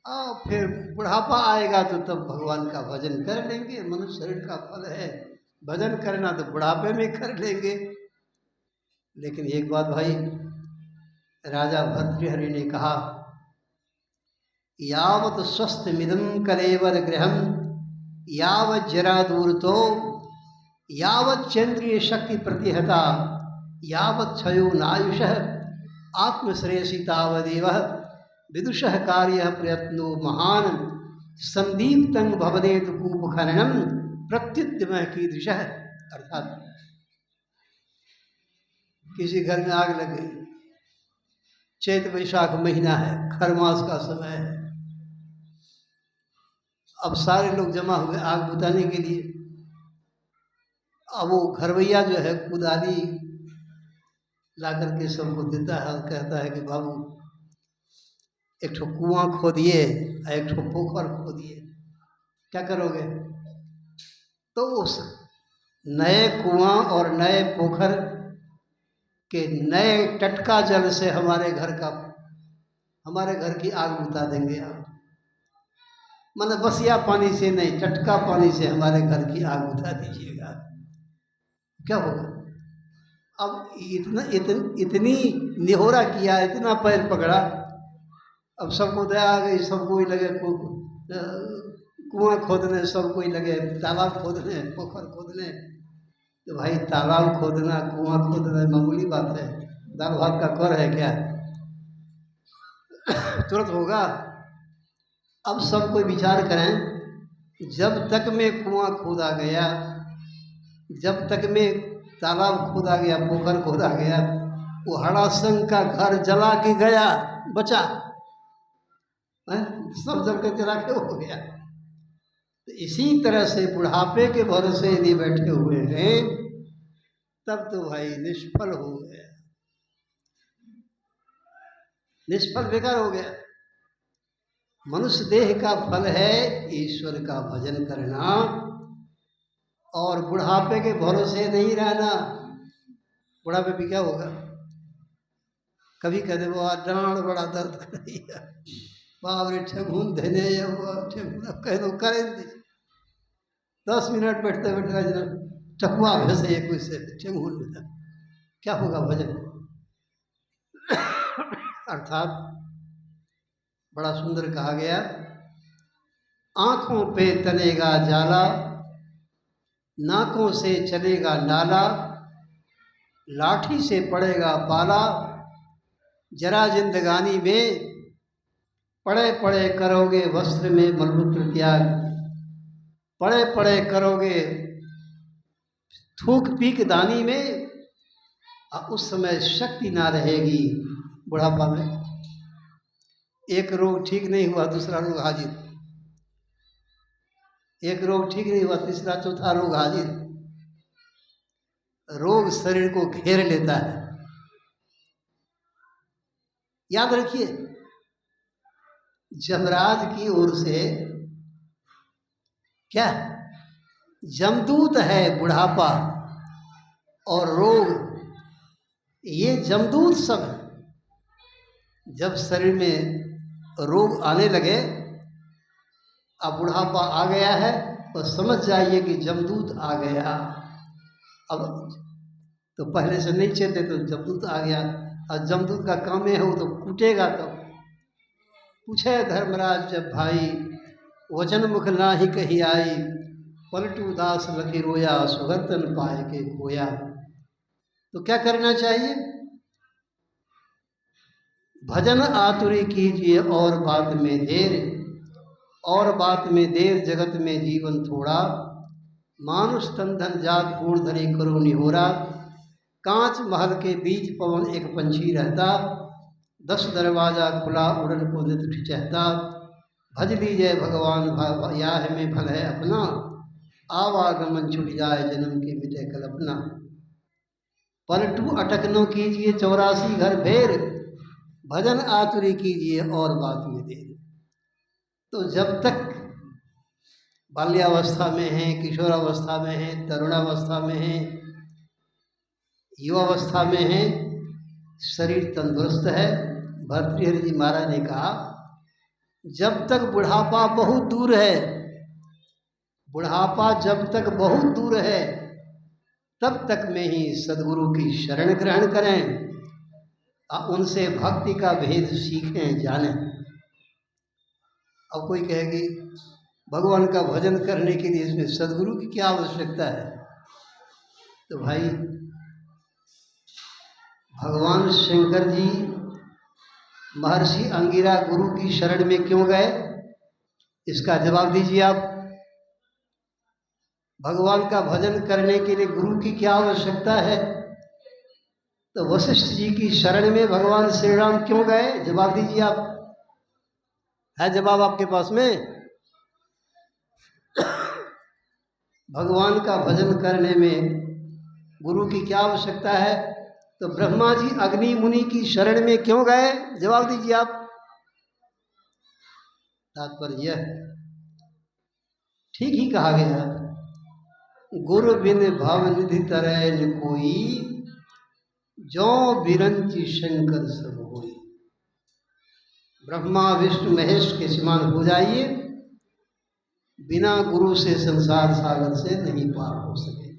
और फिर बुढ़ापा आएगा तो तब भगवान का भजन कर लेंगे। मनुष्य शरीर का फल है भजन करना, तो बुढ़ापे में कर लेंगे। लेकिन एक बात भाई, राजा भर्तृहरि ने कहा, यावत स्वस्थ मिदं कलेवर गृहम, यावत जरा दूरतो, यावत चंद्रिय शक्ति प्रतिहता, यावत क्षयो नायुषः, आत्मश्रेयसी तावदेव विदुषः कार्य प्रयत्नो महान, संदीप्तं भवदेत कूपखननम प्रत्युद्यमः कीदृशः। अर्थात किसी घर में आग लग गई, चैत वैशाख महीना है, खर मास का समय है, अब सारे लोग जमा हुए आग बुझाने के लिए। अब वो घरवैया जो है कुदाली ला करके सबको देता है और कहता है कि बाबू एक ठो कुआं खोदिए, एक ठो पोखर खोदिए, क्या करोगे? तो उस नए कुआं और नए पोखर के नए टटका जल से हमारे घर की आग बुझा देंगे आप। मतलब बसिया पानी से नहीं, टटका पानी से हमारे घर की आग बुझा दीजिएगा, क्या होगा? अब इतनी निहोरा किया, इतना पैर पकड़ा, अब सबको दया आ गई, सबको ही लगे कुआं खोदने, सबको ही लगे तालाब खोदने, पोखर खोदने। तो भाई तालाब खोदना, कुआं खोदना मामूली बात है, दाल भात का कर है क्या? तुरंत होगा? अब सब कोई विचार करें, जब तक में कुआं खोदा गया, जब तक में तालाब खोदा गया, पोखर खोदा गया, वो हड़ासंग का घर जला के गया, बचा सब जल कर जला के हो गया। तो इसी तरह से बुढ़ापे के भरोसे यदि बैठे हुए हैं तब तो भाई निष्फल हो गया, निष्फल बेकार हो गया। मनुष्य देह का फल है ईश्वर का भजन करना और बुढ़ापे के भरोसे नहीं रहना। बुढ़ापे भी क्या होगा, कभी कह दे वो डांड बड़ा दर्द कर रही है, बाप रे ठेगुन देने कह दो करें 10 मिनट बैठते बैठते चकुआ भैसे कुछ से ठेगुन में क्या होगा भजन। अर्थात बड़ा सुंदर कहा गया, आंखों पे तनेगा जाला, नाकों से चलेगा नाला, लाठी से पड़ेगा पाला, जरा जिंदगानी में पड़े पड़े करोगे वस्त्र में मलमूत्र त्याग, पड़े पड़े करोगे थूक पीक दानी में, उस समय शक्ति ना रहेगी बुढ़ापा में। एक रोग ठीक नहीं हुआ दूसरा रोग हाजिर, एक रोग ठीक नहीं हुआ तीसरा चौथा रोग हाजिर। रोग शरीर को घेर लेता है। याद रखिए, जमराज की ओर से क्या जमदूत है बुढ़ापा और रोग, ये जमदूत सब है। जब शरीर में रोग आने लगे, अब बुढ़ापा आ गया है तो समझ जाइए कि जमदूत आ गया। अब तो पहले से नहीं चलते तो जमदूत आ गया, और जमदूत का काम है वो तो कूटेगा। तो पूछे धर्मराज जब भाई, वचन मुख नाही कही आई, पलटू दास लखी रोया, सुगर्तन पाए के खोया। तो क्या करना चाहिए, भजन आतुरी कीजिए और बात में देर, और बात में देर जगत में जीवन थोड़ा, मानुष तन धन जात कूड़ धरी करो निहोरा, कांच महल के बीच पवन एक पंछी रहता, 10 दरवाजा खुला उड़न को नित चहता, भज लीजिए भगवान याह में भल है अपना, आवागमन छुट जाए जन्म के मिटे कल्पना। पलटू अटकनो कीजिए 84 घर फेर, भजन आतुरी कीजिए और बात में देर। तो जब तक बाल्यावस्था में हैं, किशोरावस्था में हैं, तरुणावस्था में हैं, युवावस्था में हैं, शरीर तंदुरुस्त है। भर्तृहरि जी महाराज ने कहा, जब तक बुढ़ापा बहुत दूर है, बुढ़ापा जब तक बहुत दूर है तब तक में ही सदगुरु की शरण ग्रहण करें और उनसे भक्ति का भेद सीखें जानें। अब कोई कहेगी भगवान का भजन करने के लिए इसमें सदगुरु की क्या आवश्यकता है। तो भाई भगवान शंकर जी महर्षि अंगिरा गुरु की शरण में क्यों गए, इसका जवाब दीजिए आप। भगवान का भजन करने के लिए गुरु की क्या आवश्यकता है। तो वशिष्ठ जी की शरण में भगवान श्री राम क्यों गए, जवाब दीजिए आप। है जवाब आपके पास में। भगवान का भजन करने में गुरु की क्या आवश्यकता है। तो ब्रह्मा जी अग्नि मुनि की शरण में क्यों गए, जवाब दीजिए आप। तात्पर्य यह ठीक ही कहा गया, गुरु बिन भव निधि तरह न कोई, जो बिरंची शंकर सब होई। ब्रह्मा विष्णु महेश के समान हो जाइए, बिना गुरु से संसार सागर से नहीं पार हो सके।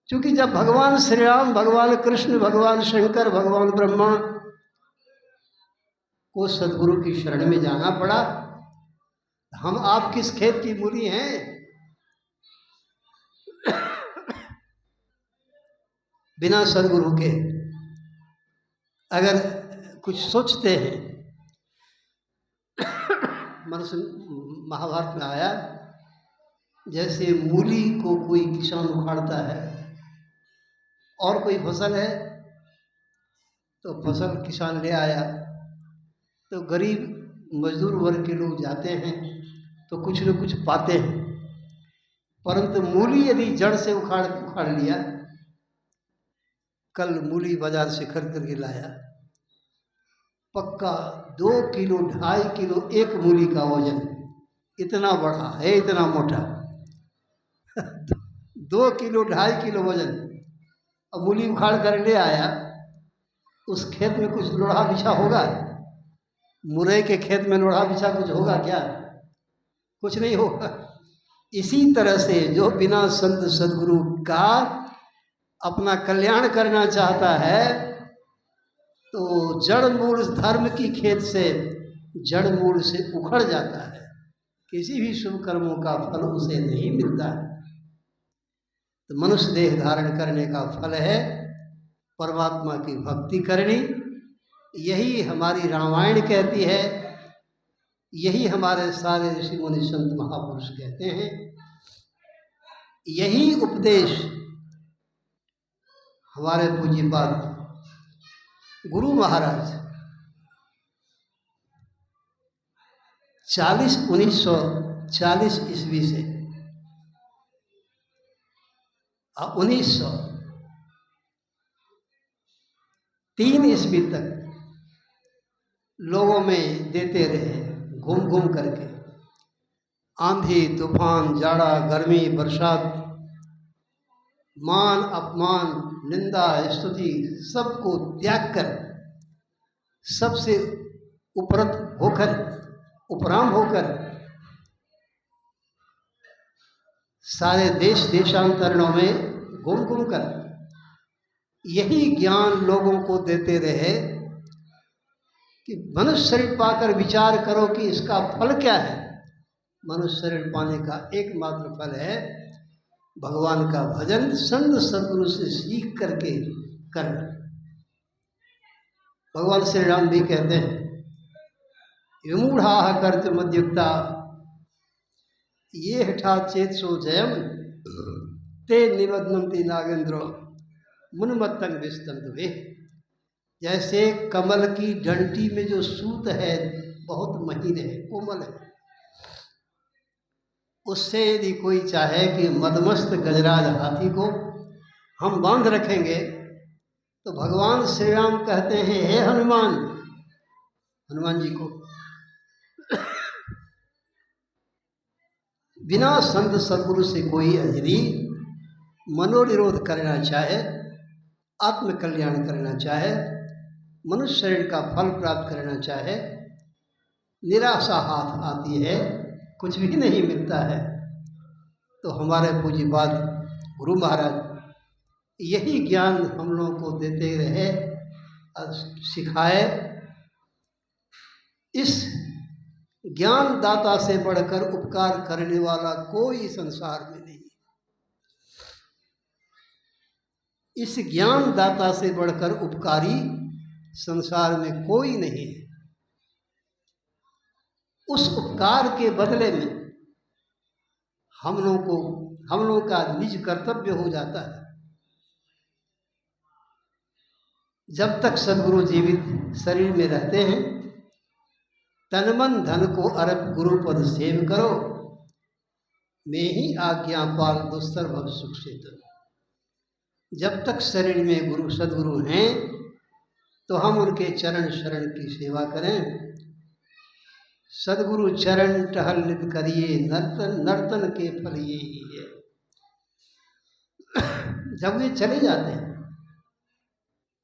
क्योंकि जब भगवान श्री राम, भगवान कृष्ण, भगवान शंकर, भगवान ब्रह्मा को सदगुरु की शरण में जाना पड़ा, हम आप किस खेत की मूली हैं। बिना सदगुरु के अगर कुछ सोचते हैं मनुष्य महाभारत में आया, जैसे मूली को कोई किसान उखाड़ता है और कोई फसल है तो फसल किसान ले आया तो गरीब मजदूर वर्ग के लोग जाते हैं तो कुछ न कुछ पाते हैं, परंतु मूली यदि जड़ से उखाड़ लिया, कल मूली बाजार से खरीद करके लाया, पक्का 2 किलो 2.5 किलो एक मूली का वजन, इतना बड़ा है, इतना मोटा 2 किलो 2.5 किलो वजन। अब मूली उखाड़ कर ले आया, उस खेत में कुछ लोढ़ा बिछा होगा? मुरई के खेत में लोढ़ा बिछा कुछ होगा क्या? कुछ नहीं होगा। इसी तरह से जो बिना संत सदगुरु का अपना कल्याण करना चाहता है तो जड़ मूल धर्म की खेत से जड़ मूल से उखड़ जाता है, किसी भी शुभ कर्मों का फल उसे नहीं मिलता है। तो मनुष्य देह धारण करने का फल है परमात्मा की भक्ति करनी। यही हमारी रामायण कहती है, यही हमारे सारे ऋषि मुनि संत महापुरुष कहते हैं, यही उपदेश हमारे पूज्यपाद गुरु महाराज 1940 ईस्वी से 1903 ईस्वी तक लोगों में देते रहे, घूम घूम करके। आंधी तूफान, जाड़ा गर्मी, बरसात, मान अपमान, निंदा स्तुति सबको त्याग कर, सबसे उपराम होकर सारे देश देशांतरणों में घूम घूम कर यही ज्ञान लोगों को देते रहे कि मनुष्य शरीर पाकर विचार करो कि इसका फल क्या है। मनुष्य शरीर पाने का एकमात्र फल है भगवान का भजन संत सदगुरु से सीख करके करना। भगवान श्री राम भी कहते हैं, विमूढ़ाः कर्तुमद्युक्ता ये हठा चेतसो जयम ते निबध्नन्ति नागेंद्रो मुन्मत्तंग विस्तंत वे। जैसे कमल की डंटी में जो सूत है बहुत महीन है, कोमल है, उससे यदि कोई चाहे कि मदमस्त गजराज हाथी को हम बांध रखेंगे तो भगवान श्री राम कहते हैं, हे हनुमान जी को, बिना संत सदगुरु से कोई यदि मनोनिरोध करना चाहे, आत्म कल्याण करना चाहे, मनुष्य शरीर का फल प्राप्त करना चाहे, निराशा हाथ आती है, कुछ भी नहीं मिलता है। तो हमारे पूज्यपाद गुरु महाराज यही ज्ञान हम लोगों को देते रहे और सिखाए। इस ज्ञान दाता से बढ़कर उपकार करने वाला कोई संसार में नहीं। इस ज्ञान दाता से बढ़कर उपकारी संसार में कोई नहीं है। उस उपकार के बदले में हम लोगों का निज कर्तव्य हो जाता है। जब तक सदगुरु जीवित शरीर में रहते हैं, तन मन धन को अर्प गुरु पद सेव करो, मैं ही आज्ञा पाल दुस्तर भव सुख से तो। जब तक शरीर में गुरु सदगुरु हैं तो हम उनके चरण शरण की सेवा करें। सदगुरु चरण टहल नित करिए, नर्तन के फल ये ही है। जब वे चले जाते हैं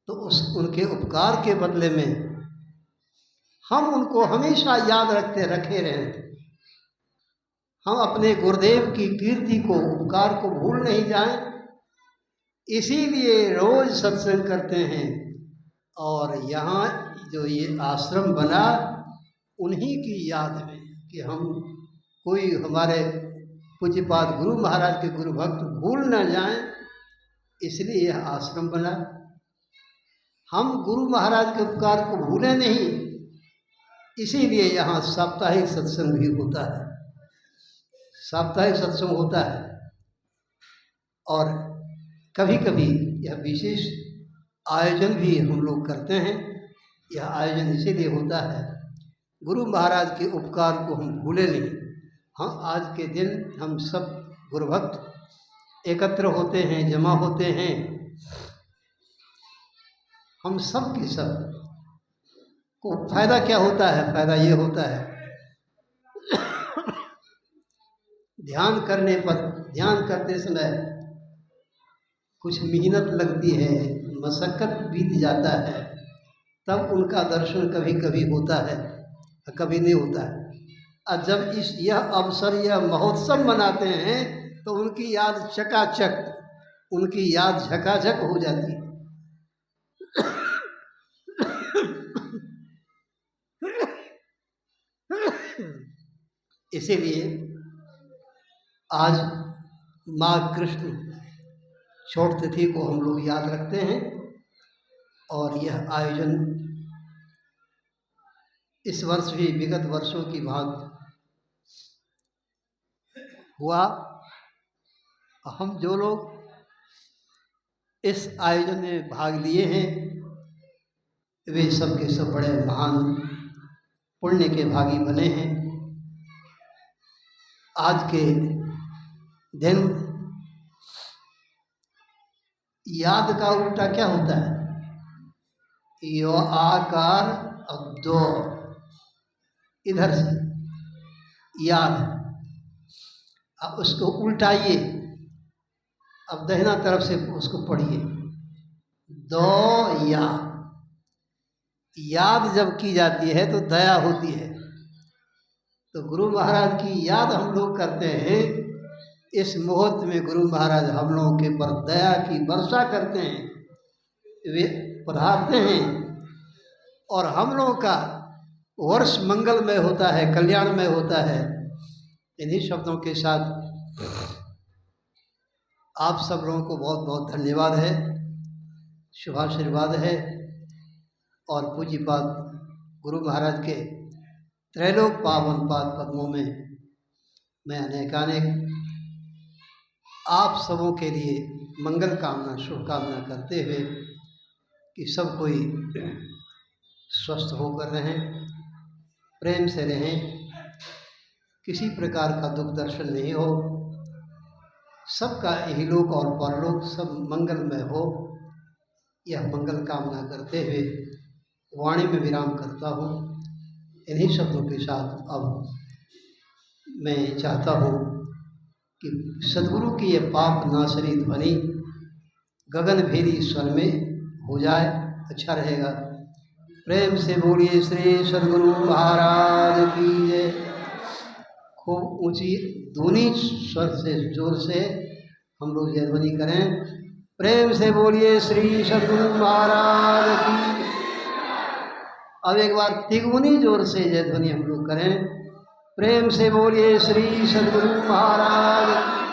तो उनके उपकार के बदले में हम उनको हमेशा याद रखे रहें। हम अपने गुरुदेव की कीर्ति को, उपकार को भूल नहीं जाएं। इसीलिए रोज सत्संग करते हैं और यहाँ जो ये आश्रम बना उन्हीं की याद में कि हम कोई हमारे पूज्यपाद गुरु महाराज के गुरु भक्त भूल न जाएं, इसलिए यह आश्रम बना। हम गुरु महाराज के उपकार को भूलें नहीं, इसीलिए यहाँ साप्ताहिक सत्संग भी होता है, साप्ताहिक सत्संग होता है। और कभी कभी यह विशेष आयोजन भी हम लोग करते हैं। यह आयोजन इसीलिए होता है, गुरु महाराज के उपकार को हम भूले नहीं। हाँ, आज के दिन हम सब गुरु भक्त एकत्र होते हैं, जमा होते हैं। हम सब के सब को फायदा क्या होता है? फायदा ये होता है ध्यान करने पर, ध्यान करते समय कुछ मेहनत लगती है, मशक्कत बीत जाता है, तब उनका दर्शन कभी कभी होता है, कभी नहीं होता है। और जब यह अवसर, यह महोत्सव मनाते हैं तो उनकी याद चकाचक, उनकी याद झकाझक हो जाती है। इसीलिए आज माँ कृष्ण छोट तिथि को हम लोग याद रखते हैं। और यह आयोजन इस वर्ष भी विगत वर्षों की भांति हुआ। हम जो लोग इस आयोजन में भाग लिए हैं वे सब के सब बड़े महान पुण्य के भागी बने हैं। आज के दिन याद का उल्टा क्या होता है? यो आकार अब दो, इधर से याद, अब उसको उल्टाइए, अब दाहिना तरफ से उसको पढ़िए, दो या। याद जब की जाती है तो दया होती है। तो गुरु महाराज की याद हम लोग करते हैं। इस मुहूर्त में गुरु महाराज हम लोगों के पर दया की वर्षा करते हैं, वे पधारते हैं और हम लोगों का वर्ष मंगलमय होता है, कल्याणमय होता है। इन्हीं शब्दों के साथ आप सब लोगों को बहुत बहुत धन्यवाद है, शुभाशीर्वाद है। और पूज्यपाद गुरु महाराज के त्रैलोक पावन पाद पद्मों में मैं अनेकानेक आप सबों के लिए मंगल कामना, शुभकामना करते हुए कि सब कोई स्वस्थ होकर रहें, प्रेम से रहें, किसी प्रकार का दुख दर्शन नहीं हो, सबका इहलोक और परलोक सब मंगलमय हो, यह मंगल कामना करते हुए वाणी में विराम करता हूँ। इन्हीं शब्दों के साथ अब मैं चाहता हूँ कि सद्गुरु की ये पाप नाशरी ध्वनि गगन भेदी स्वर में हो जाए, अच्छा रहेगा। प्रेम से बोलिए श्री सद्गुरु महाराज की जय। खूब ऊंची धुनी स्वर से, जोर से हम लोग जय ध्वनि करें। प्रेम से बोलिए श्री सद्गुरु महाराज की। अब एक बार तिगुनी जोर से जय ध्वनि हम लोग करें। प्रेम से बोलिए श्री सद्गुरु महाराज की।